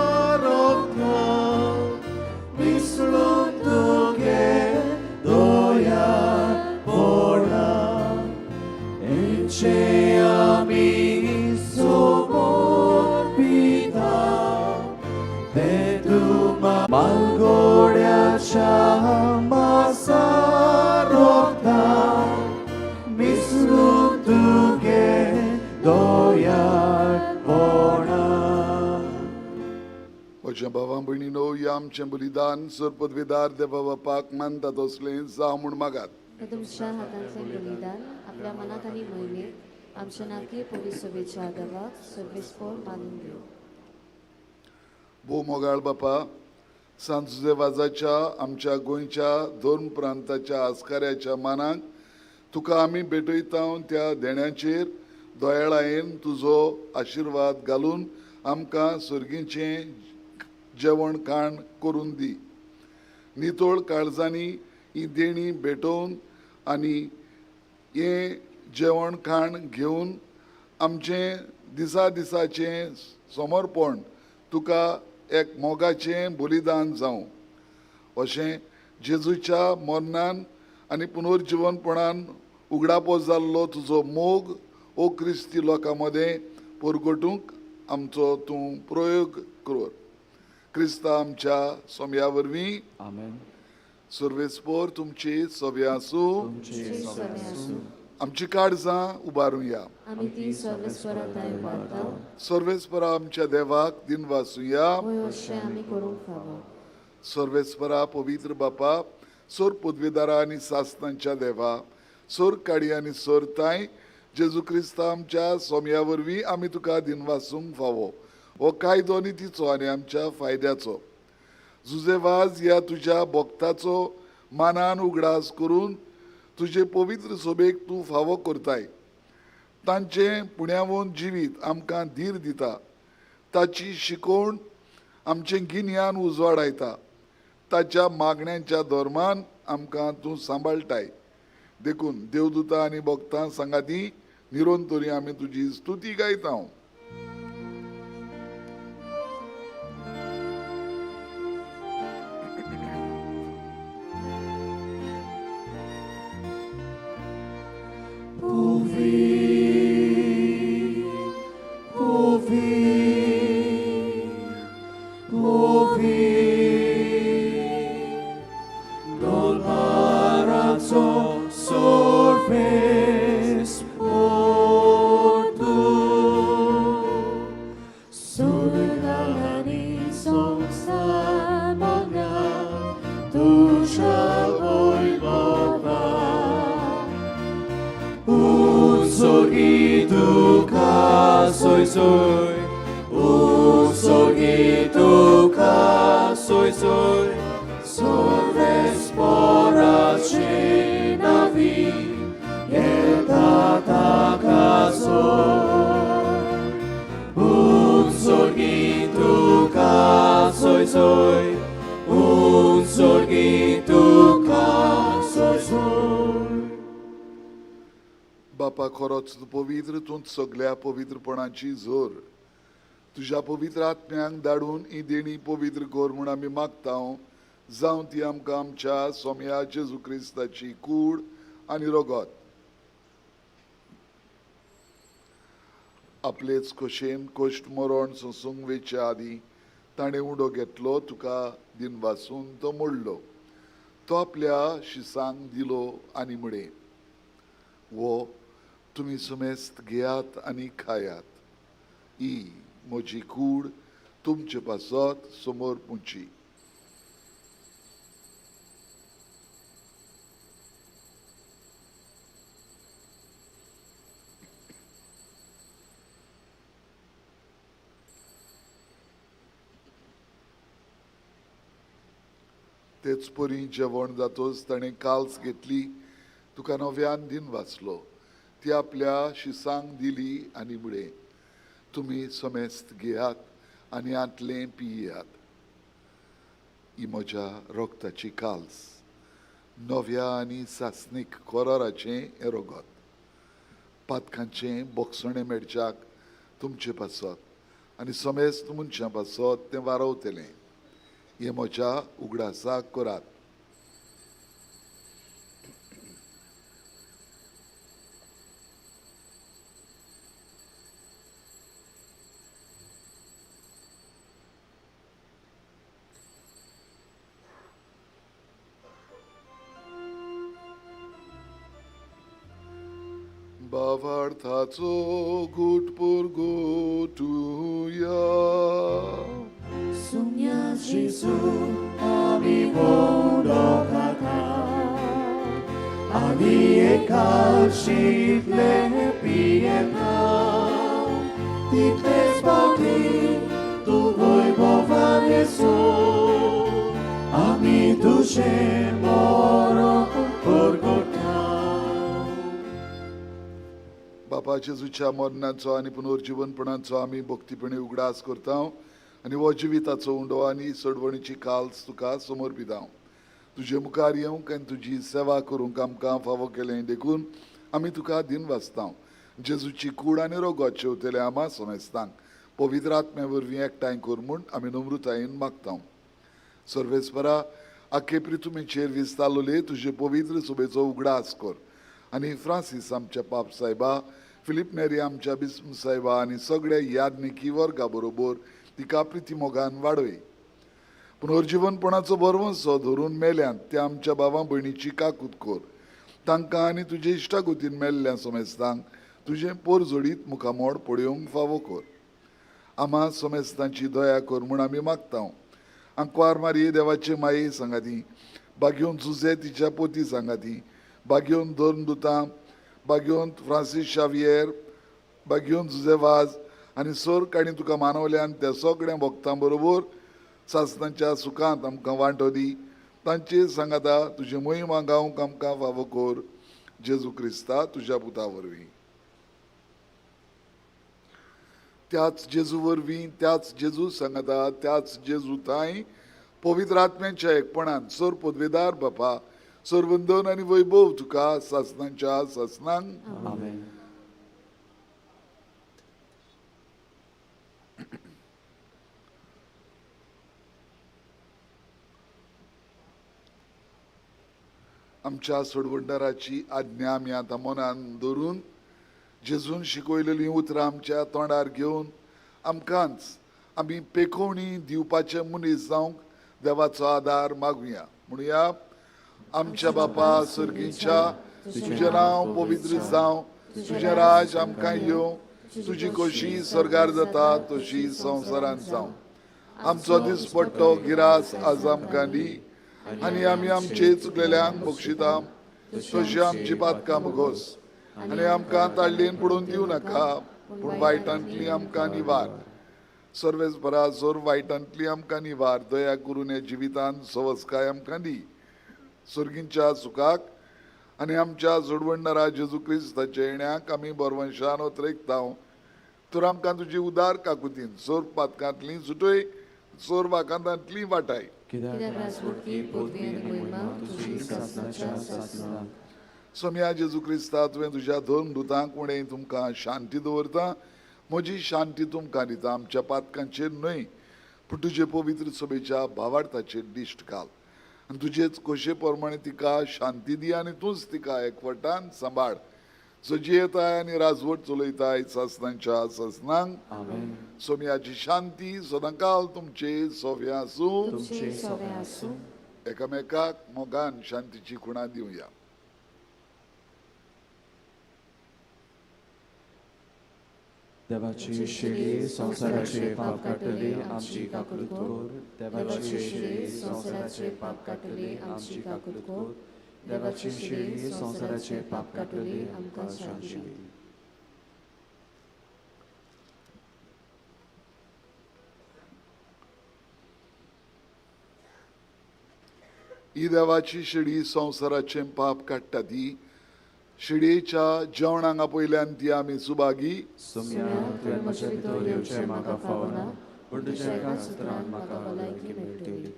Misluntuge doya pora Ece ami Malgoriacia masarokta Misluntuge doyar pona. म्हज्या भावां भयणीनो, हे आमचें बलिदान सर पदवीदार देवा बापाक मानतात असलें जावं म्हूण मागात. तुमच्या हातांतलें बलिदान आपल्या मनात आनी मोहिमेत आमच्या नाकी पोलीस सभेच्या देवाक सर्वेस्पोर मानून घेऊ. भोव मोगाळ बापा, सांजुजेवाजाच्या आमच्या गोंयच्या दोन प्रांताच्या आस्काऱ्याच्या मानाक तुका आमी भेटयता त्या देण्याचेर दोयाळायेन तुजो आशिर्वाद घालून आमकां सर्गीचें जेवण खाण करून दी. नितोळ काळजांनी ही देणी भेटोवन आनी हें जेवण खाण घेवन आमचें दिसा दिसाचें समर्पण तुका एक मोगाचें बलिदान जावं. अशें जेजूच्या मरणान आनी पुनर्जीवनपणान उगडापो जाल्लो तुजो मोग ओ क्रिस्ती लोकां मदें परगटूंक आमचो तूं प्रयोग कर. क्रिस्ता आमच्या सोम्या वरवीं. आमेन. सर्वेस्पोर तुमची सव्या आसूं. आमची काळजां उबारुया. आमी ती सर्वेस्परांत उबारता. सर्वेस्परा आमच्या देवाक दिन वासुया. अशें आमी करूंक फावो. सर्वेस्परा पवित्र बापा, सोर पदवीदारा आनी सासणांच्या देवा, सोर काडी आनी सोर ताय, जेजू क्रिस्ता आमच्या सोम्या वरवीं आमी तुका दिन वासूंक फावो. हो कायदो नितीचो आनी आमच्या फायद्याचो. जुजेवाज ह्या तुज्या भक्ताचो मानान उगडास करून तुजे पवित्र सोबेक तूं फावो करताय. तांचे पुण्यावून जिवीत आमकां धीर दिता. ताची शिकवण आमचें गिन्यान उजवाडायता. ताच्या मागण्यांच्या धर्मान आमकां तूं सांबाळटाय. देखून देवदूता आनी भक्तां सांगाती निरंतरी आमी तुजी स्तुती गायता. बापा खरोच तूं पवित्र, तूं सगळ्या पवित्रपणाची जोर. तुज्या पवित्र आत्म्यांक धाडून ही देणी पवित्र कर म्हूण आमी मागता. जावं ती आमकां आमच्या सोम्या जेजू क्रिस्ताची कूड आनी रगत आपलेच खोशेन कोश्ट मरण सोंसूंक वेच्या आदी ताणें उडो घेतलो, तुका दिन वासून तो मोडलो. तो आपल्या शिसांक दिलो आनी म्हणे, वो तुमी सुमेस्त घेयात आनी खायात. ही म्हजी कूड तुमचे पासत समोर पुंची. तेच परी जेवण जातोच ताणें काल्स घेतली, तुका नव्यान दिन वाचलो. ती आपल्या शिसांक दिली आनी म्हळे, तुमी समेस्त घेयात आनी आंतले पियेयात. ही म्हज्या रोगताची काल्स, नव्या आनी सासणीक कोराराचें हें रगत. पातकांचें बोगसणें मेडच्याक तुमचे पासत आनी समेस्त मनशां पासत तें वारवतलें. हें म्हज्या उगडासाक करात. भावार्थाचो घुटपूर गोठुया. Sumia Jesu, ami wondo kata, ami ekashit lepiena, tikles bauti, tu voi bovaneso, ami duše moro porgota. बापा जेजूच्या मरणाचो आनी पुनर्जीवनपणाचो आमी भक्तीपणी उगडास करता आनी हो जिविताचो उंडो आनी सडवणीची काल्स तुका समर्पिता. तुजे मुखार येवंक आनी तुजी सेवा करूंक आमकां फावो केलें देखून आमी तुका दिन वाचता. जेजूची कूड आनी रगत शेवतले आमा समेस्तांक पवित्र आत्म्या वरवीं एकठांय कर म्हूण आमी नम्रतायेन मागता. सर्वेस्परा आख्खे पृथ्वीचेर विस्तारलोले तुजे पवित्र सुबेचो उगडास कर आनी फ्रांसीस आमच्या पाप सायबा, फिलिप नेरी आमच्या बिस्म सायबा आनी सगळ्या यादनिकी वर्गा बरोबर तिका प्रितीमोगान वाडय. पुनर्जीवनपणाचो बरवंसो धरून मेल्यांत त्या आमच्या भावां भयणीची काकूत कर. तांकां आनी तुजे इश्टागतीन मेल्ल्या समेस्तांक तुजें पोरजोडीत मुखामोड पळोवंक फावो कर. आम्हा समेस्तांची दया कर म्हूण आमी मागता. आंकवार मारये देवाचे माये सांगाती, बागेवन झुजे तिच्या पोती सांगाती, बागेवन दोन दुतां, बागेवन फ्रांसीस शावियर, बागेवन झुजे वाज आनी सोर काणी तुका मानवल्यान त्या सगळ्या भक्तां बरोबर सासणाच्या सुखांत आमकां वांटो दी. तांचे सांगाता तुजी महिमा गावंक आमकां फावो कर. जेजू क्रिस्ता तुज्या पुता वरवीं. त्याच जेजू वरवीं, त्याच जेजू सांगाता, त्याच जेजू ताई पवित्र आत्म्याच्या एकपणान सर पदवेदार बापा सर्वंदन आणि वैभव तुका सासनांच्या सासनांक. Amen. आमच्या सोडवणदाराची आज्ञा आमी आतां मनान दवरून जेजून शिकयलेलीं उतरां आमच्या तोंडार घेवन आमकांच आमी पेखोवणी दिवपाचे मनीस जावंक देवाचो आदार मागुया. म्हणुया, आमच्या बापा सर्गीच्या, तुजें नांव पवित्र जावं, तुजें राज आमकां येवं, तुजी खोशी स्वर्गार जाता तशी संवसारांत जावं. आमचो दिसपट्टो गिरास आज आमकां दी, आनी आमी आमचे चुकलेल्यांक बक्षिता तशी आमची पातकां मुगोस. आनी आमकां ताळ्ळेन पडून दिवं नाका, पूण वायटांतली आमकां निवार. सर्वेस्परासोर वायटांतली आमकां निवार. दया करून हे जिवितांत सवस्काय आमकां दी. सर्गींच्या सुखाक आनी आमच्या जोडवणदारा जेजू क्रिस्ताच्या येण्याक आमी बरवंशान वतरेकता. तर आमकां तुजी उदार काकुतीन सोर पातकांतली सुटय, सोर वाकांतांतली वाटाय. कित्याक राजवटी, पदवी आनी महिमा तुजी सासनाच्या सासनांक. सोम्या जेजू क्रिस्ता, तुवें तुज्या दोन दुतांक उणें तुमकां शांती दवरता. म्हजी शांती तुमकां दिता. आमच्या पातकांचेर न्हय, पूण तुजे पवित्र सभेच्या भावार्थाचेर दिश्ट घाल. आनी तुजेच खोशे प्रमाणे तिका शांती दी, आनी तूंच तिका एकवटान सांबाळ. सजी येताय आनी राजवट चलयताय सासनांच्या सासनांक. सोम्याची शांती सदांकाल तुमचे सोबे आसूं. तुमचे सोबे आसूं. एकामेकाक मोगान शांतीची खुणा दिवया. देवाची शिडी संसाराचे पाप काटले आमची काकुळट कोर. देवाची शिडी संसाराचे पाप काटले आमची काकुळट कोर. देवाची शिडी संसाराचे पाप काटले आमकां शांती दी. ही देवाची शिडी संसाराचे पाप काडटा ती. शिडयेच्या जेवणाक आपयल्यान ती आमी सुभागी. सोम्या, तुवें म्हजे भितर येवचें म्हाका फावना, पूण तुज्या एका सुत्रान म्हाका भलायकी मेळटली.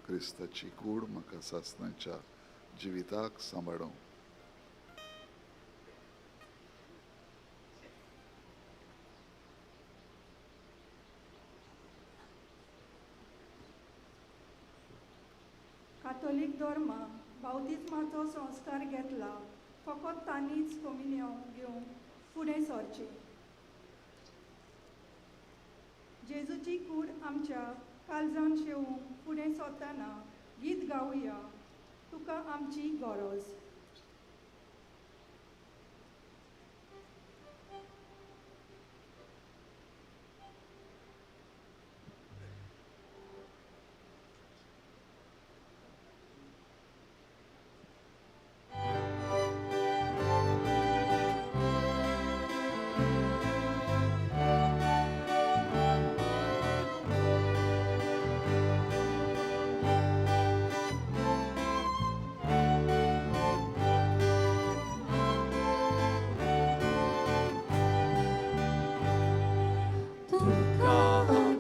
क्रिस्ताची कूड म्हाका सासनाच्या जिविताक सांबाळूं. कातोलीक धर्मा बावतिस्माचो संस्कार घेतला फकत तांनीच कम्युनियन घेवन फुडें सरचें. जेजूची कूड आमच्या काळजान शेवूंक फुडें सरतना गीत गावुया, तुका आमची गरज.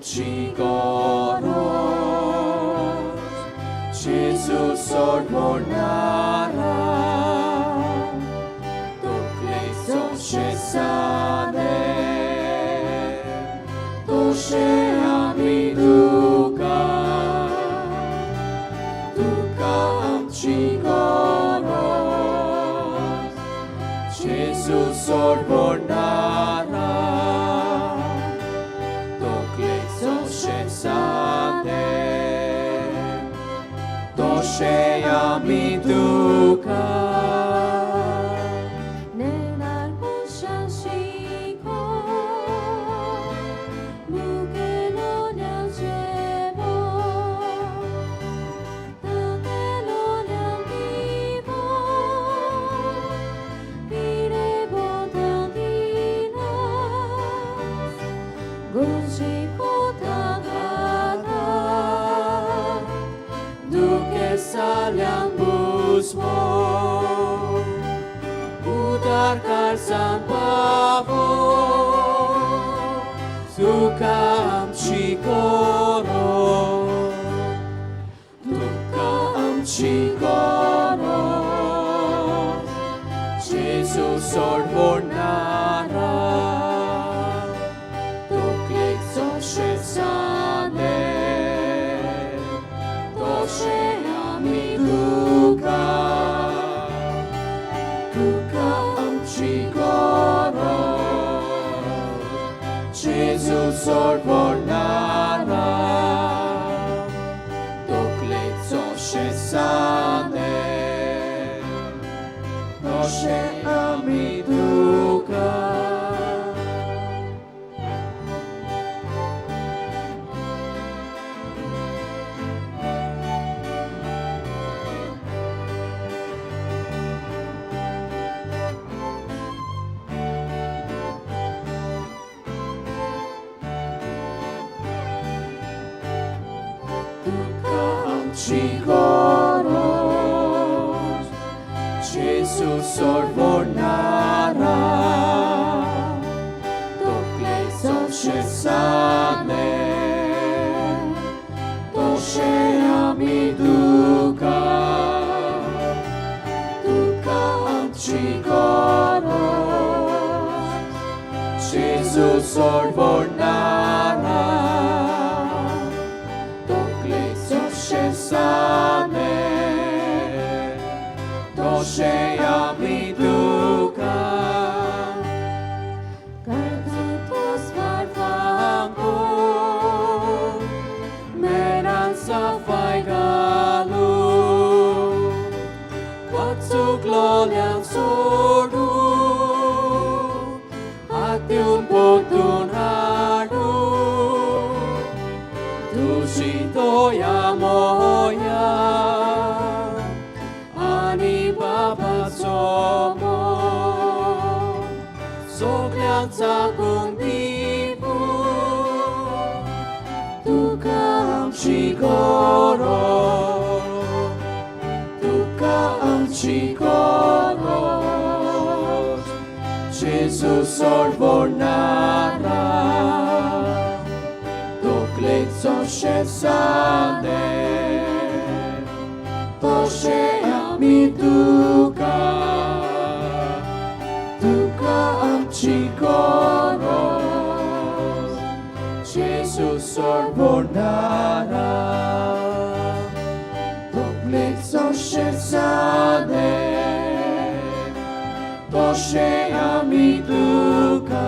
Ci gorost, Jesus odmornara, dokle się sade, to się ami duka, am ci gorost, Jesus odmornara. To się ami duka. 내날 보샤시고 무게로 냐제보 뜻대로 냐기보 미래보다 디나 고시고 다가다 Duke saliang busmo, udar kalsan pavo, dukam chikoro, dukam chikoro. सोडवणारा तोकलेक जशें जालें तशें आमी तुका तुका आमची गरज जेजू सोडवणारा तोकलेक जशें जालें तशें आमी तुका तुका आमची गरज जेजू सोडवणारा तोकलेक जशें जालें तशें आमी तुका तुका आमची गरज जेजू सोडवणारा तोकलेक जशें जालें तशें आमी तुका Cantatos varvangos meran sa faigalo Quatsuk loliang sodu Atiun potun hadu Tushito ya moya Ani baba somo Soglianza condivu Tuka amci goro Tuka amci goro Gesù sorvonara Toklek zoshe sane Toshe ami tuka Tuka amci goro Gesù sorvonara Toklek zoshe sane Toshe ami tuka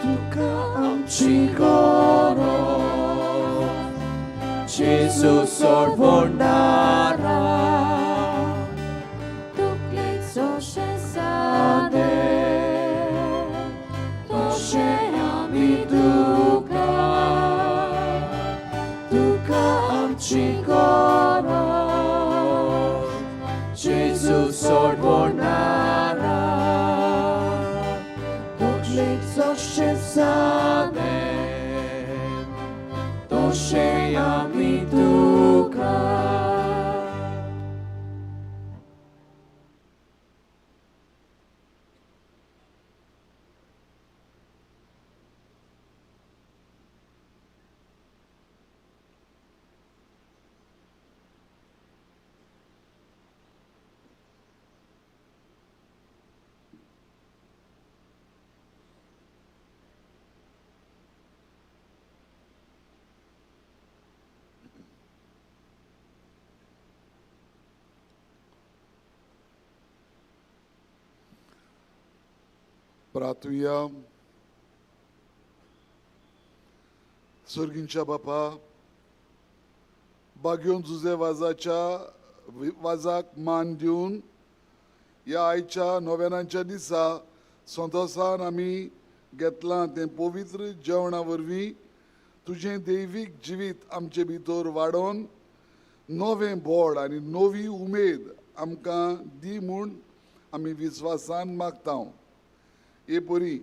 Tuka amci goro Gesù sorvonara Toklek zoshe sane Toshe ami tuka Tuka amci goro Gesù sorvonara Toklek zoshe sane Toshe ami tuka प्रार्थूया स्वर्गींच्या बापा बागेवन तुझे वाजाक मान दिवन या आयच्या नोवेनाच्या दिसा संतोषान आमी घेतलां तें पवित्र जेवणा वरवीं तुजें दैवीक जिवीत आमचे भितर वाडोवन नवें बोड आनी नवी उमेद आमकां दी म्हूण आमी विस्वासान मागता हे परी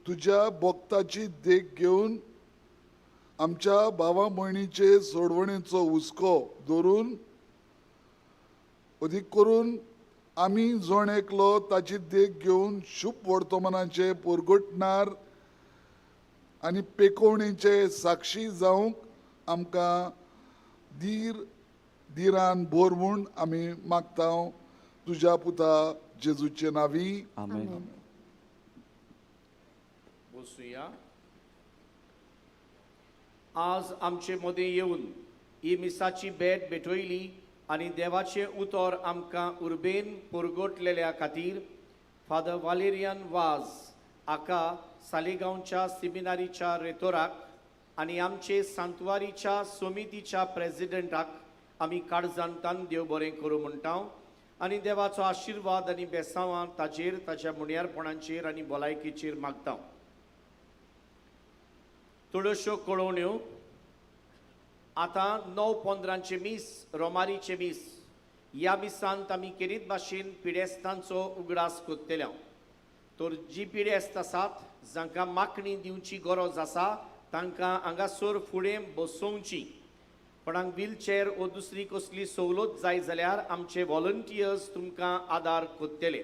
तुज्या भक्ताची देख घेवन आमच्या भावा भयणीचे सोडवणेचो हुस्को धरून अदीक करून आमी जोण एकलो ताची देख घेवन शुभ वर्तमानाचे परगटणार आनी पेकोवणेचे साक्षी जावंक आमकां धीरान भोर म्हूण आमी मागता तुज्या पुता जेजूचे नावी. आमेन. बसूया. आज आमचे मदें येवन ही मिसाची भेट भेटयली आनी देवाचे उतर आमकां उर्बेन परगटलेल्या खातीर फादर वालेरियन वाज हाका सालेगांवच्या सेमिनारीच्या रेतोराक आनी आमचे सांतवारीच्या समितीच्या प्रेसिडेंटाक आमी काळजांतान देव बरें करूं म्हणटा आनी देवाचो आशिर्वाद आनी बेसांवां ताचेर ताच्या मुण्यारपणाचेर आनी भलायकेचेर मागता. थोड्योश्यो कळोवण्यो. आतां 9:15 मीस रोमारीचे मीस ह्या मिसांत आमी खेरीत भाशेन पिडेस्तांचो उगडास कोत्तेल्या. तर जी पिडेस्त आसात जांकां मागणी दिवची गरज आसा तांकां हांगासर फुडें बसोवची. कोणाक व्हीलचेअर वो दुसरी कसली सवलत जाय जाल्यार आमचे व्हॉलंटियर्स तुमकां आदार कोत्तेले.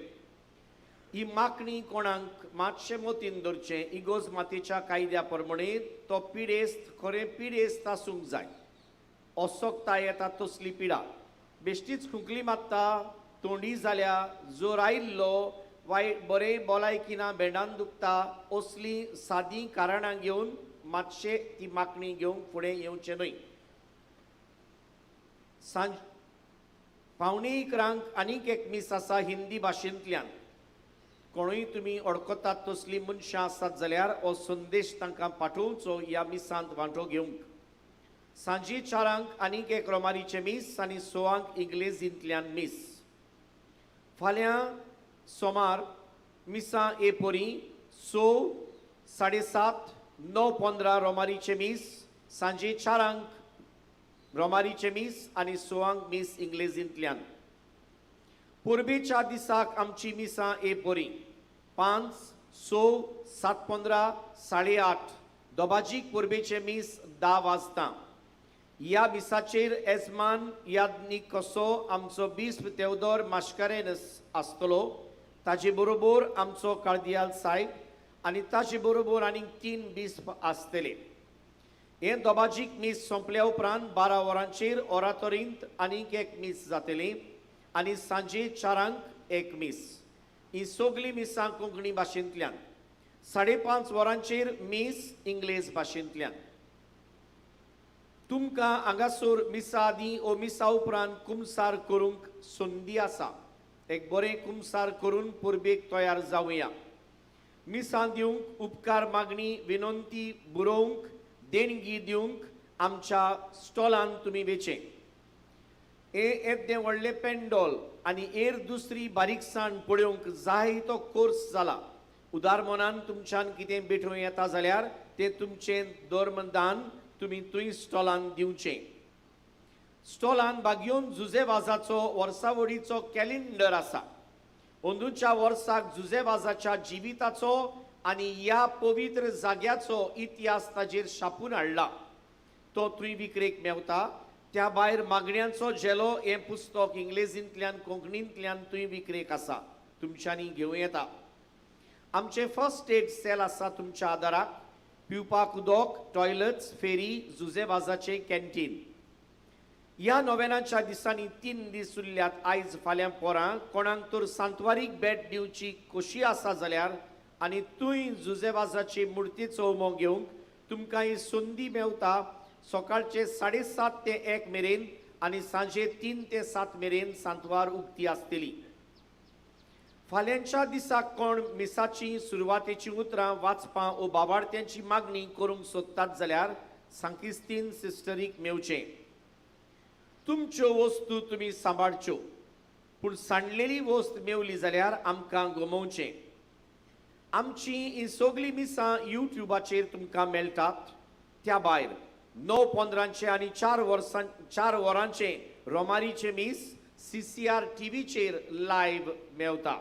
ही मागणी कोणाक मातशें मतीन धरचें. इगोज मातेच्या कायद्या प्रमाणे तो पिडेस्त खरें पिडेस्त आसूंक जाय. असोकता येता तसली पिडा बेश्टीच खुंकली मारता, तोंडी जाल्या, जोर आयिल्लो, वायट बरें भलायकी ना, भेंडान दुखता, असली सादी कारणां घेवन मातशें ती मागणी घेवंक फुडें येवचें न्हय. सांज पावणे 11 आनीक एक मीस आसा हिंदी भाशेंतल्यान. कोणूय तुमी अडकतात तसली मनशां आसात जाल्यार हो संदेश तांकां पाठोवचो ह्या मिसांत वांटो घेवंक. सांजे 4 आनीक एक रोमारीचे मीस आनी 6 इंग्लेजींतल्यान मीस. फाल्यां सोमार मिसां एपोरी 6, 7:30, 9:15 रोमारीचे मीस, सांजे 4 रोमारीचे मीस आनी 6 मीस इंग्लेजींतल्यान. पुर्बेच्या दिसाक आमची मिसां एपोरी 5, 6, 7:15, 8:30 दोबाजीक पुर्बेचे मीस 10 वाजता. ह्या मिसाचेर येजमान यादनीक कसो आमचो बिस्प तेवदोर मास्कारेनस आसतलो. ताजे बरोबर आमचो कार्दियाल साहेब आनी ताजे बरोबर आनीक 3 बिस्प आसतले. हे दोबाजीक मीस सोंपल्या उपरांत 12 वरांचेर ओरातोरींत आनीक एक मीस जातली आनी सांजे 4 एक मीस. ही सगळी मिसां कोंकणी भाशेंतल्यान. 5:30 वरांचेर मीस इंग्लीश भाशेंतल्यान. तुमकां हांगासर मिसा आदीं ओ मिसा उपरांत कुमसार करूंक संदी आसा. एक बरें कुमसार करून पुर्बेक तयार जावया. मिसां दिवंक, उपकार मागणी, विनंती बरोवंक, देणगी दिवंक आमच्या स्टॉलान तुमी वेचें. येदें व्हडलें पेंडॉल आनी एर दुसरी बारीकसाण पळोवंक जाय तो कोर्स जाला. उदार मनान तुमच्यान कितें भेटूं येता जाल्यार तें तुमचें धर्मदान तुमी थंय स्टॉलान दिवचें. स्टॉलान बागयोन जुजेवाजाचो वर्सावडीचो कॅलेंडर आसा. अंदूच्या वर्साक जुजेवाजाच्या जिविताचो आनी ह्या पवित्र जाग्याचो इतिहास ताजेर छापून हाडला. तो थंय विक्रेक मेवता. त्या भायर मागण्यांचो झेलो हें पुस्तक इंग्लेजींतल्यान कोंकणींतल्यान थंय विक्रेक आसा. तुमच्यांनी घेवं येता. आमचे फर्स्ट एड सेल आसा तुमच्या आदाराक. पिवपाक उदक, टॉयलेट्स, फेरी, जुजेवाजाचें कॅन्टीन. ह्या नोवेनाच्या दिसांनी 3 दीस उरल्यात. आयज फाल्यां पोरां कोणाक तर सांतवारीक भेट दिवची कशी आसा जाल्यार आनी थंय जुजेवाजाची मुर्तीचो उमो घेवंक तुमकां ही संदी मेवता. सकाळचे 7:30 ते 1 मेरेन आनी सांजे 3 ते 7 मेरेन सांतवार उक्ती आसतली. फाल्यांच्या दिसाक कोण मिसाची सुरवातेची उतरां वाचपां ओ बाबार्थ्यांची मागणी करूंक सोदतात जाल्यार सांकिस्तीन सिस्टरीक मेवचें. तुमच्यो वस्तू तुमी सांबाळच्यो, पूण सांडलेली वस्त मेवली जाल्यार आमकां गमोवचें. आमची ही सगळी मिसां यूट्यूबाचेर तुमकां मेळटात. त्या भायर 9:15 आनी 4 वरांचे रोमारीचे मीस CCR टीव्हीचेर लायव्ह मेवता.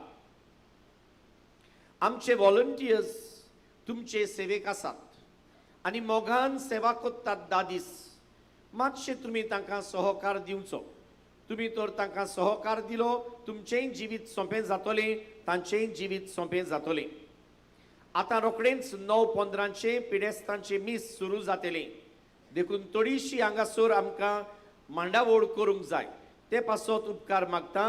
आमचे व्हॉलंटियर्स तुमचे सेवेक आसात आनी मोगान सेवा कोत्तात दादीस. मातशें तुमी तांकां सहकार दिवचो. तुमी तर तांकां सहकार दिलो, तुमचेंय जिवीत सोंपें जातलें, तांचेंय जिवीत सोंपें जातलें. आतां रोखडेंच 9:15 पिडेस्तांचे मीस सुरू जातलें. देखून थोडीशी हांगासर आमकां मांडावळ करूंक जाय. ते पासत उपकार मागता.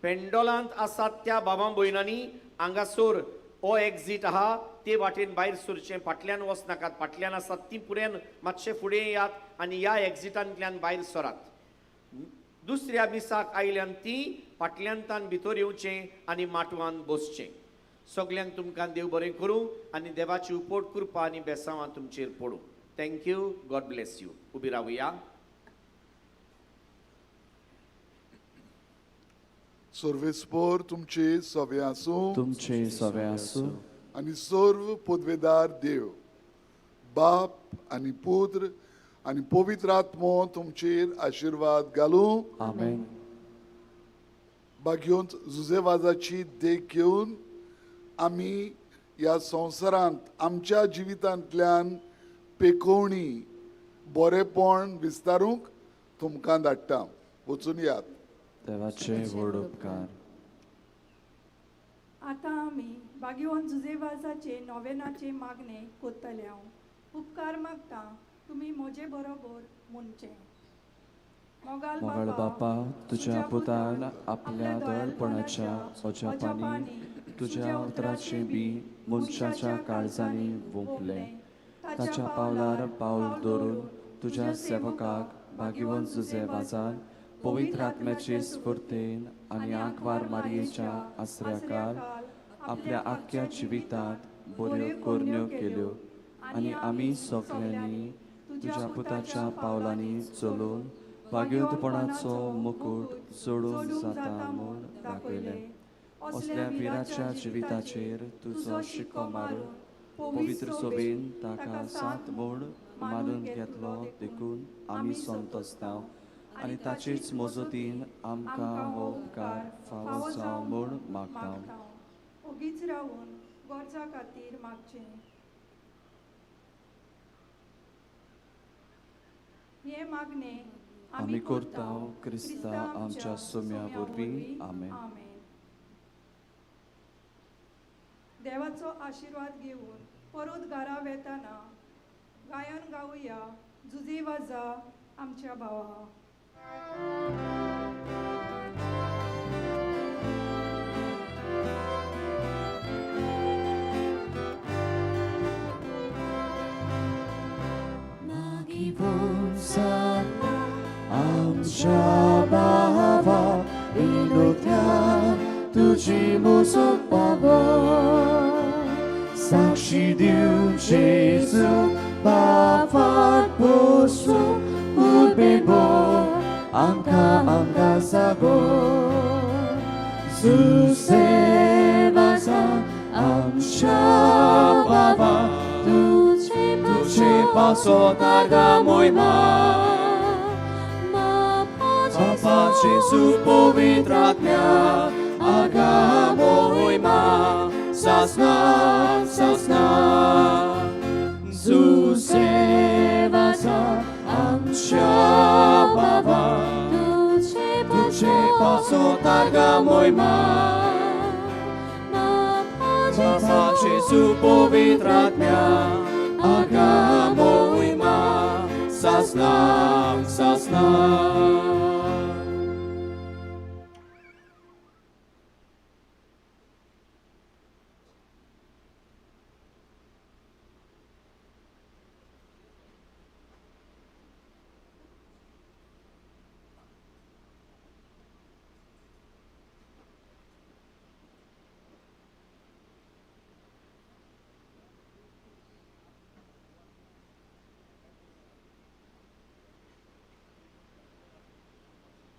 पेंडोलांत आसात त्या बाबां भयणांनी हांगासर हो एक्झीट आहा ते वाटेन भायर सरचें, फाटल्यान वचनाकात. फाटल्यान आसात ती फुडें मातशे फुडें येयात आनी ह्या एक्झिटांतल्यान भायर सरात. दुसऱ्या मिसाक आयल्यान ती फाटल्यान भितर येवचें आनी माटवान बसचें. सगल्यांक तुमकां देव बरें करूं आनी देवाची उपोट कृपा आनी बेसांवां तुमचेर पडूं. थँक्यू. God bless you. उबी रावया. सर्वेस्पोर तुमचे सवे आसूं तुमचे सवे आसूं आनी सर्व पदवेदार देव बाप आनी पुत्र आनी पवित्र आत्मो तुमचेर आशिर्वाद घालूं. आमेन. भाग्योंत जुजेवाजाची देख घेवन आमी ह्या संवसारांत आमच्या जिवितांतल्यान पेखोवणी बरेपण विस्तारूंक तुमकां धाडटा. वचून यात. देवाचे व्हड उपकार. आतां आमी भाग्यवंत जुजेवाजाचे नोवेनाचे मागणे कोत्तले. हांव उपकार मागता तुमी म्हजे बरोबर म्हणचें. मोगाळ बापा, तुज्या पुतान आपल्या दयाळपणाच्या ओजापांनी तुज्या उतराचे बी मनशाच्या काळजांनी वोंपले. ताच्या पावलार पावल दवरून तुज्या सेवकाक भाग्यवंत जुजेवाजान पवित्र आत्म्याचे स्फूर्तेन आनी आंकवार मारयेच्या आसऱ्याकाल आपल्या आख्या जिवितांत बऱ्यो कोरण्यो केल्यो आनी आमी सगल्यांनी तुज्या पुताच्या पावलांनी चलून भाग्यवंतपणाचो मुकुट जोडूंक जाता म्हूण दाखयलें. असल्या विराच्या जिविताचेर तुजो शिक्को मारून पवित्र सोबेन ताका सांत म्हूण मानून घेतलो देखून आमी संतोसता आनी ताचेच मजतीन आमकां हो उपकार फावो जावं म्हूण मागता. ओगीच रावून गरजा खातीर मागचें. हे मागणे आमी करता क्रिस्ता आमच्या सोम्या वरवीं. आमेन. देवाचो आशिर्वाद घेवन परत घरा वेताना गायन गावया जुजेवाजा आमच्या भावा. आमच्या भावा विनोद्यान तुजी मोजूक पावो. साक्षी दिवं जेजू बापाक बसून उबेबो आमकां जागो. जुजेवाजा आमच्या भावा तुजे पासो तागा मोयमा. Papa Jesu pavitra आत्म्या आगा मोहिमा ससना ससना. जुजेवाजा आमच्या भावा तुजे पासो तागा मोहिमा. Papa Jesu pavitra आत्म्या आगा मोहिमा ससना ससना.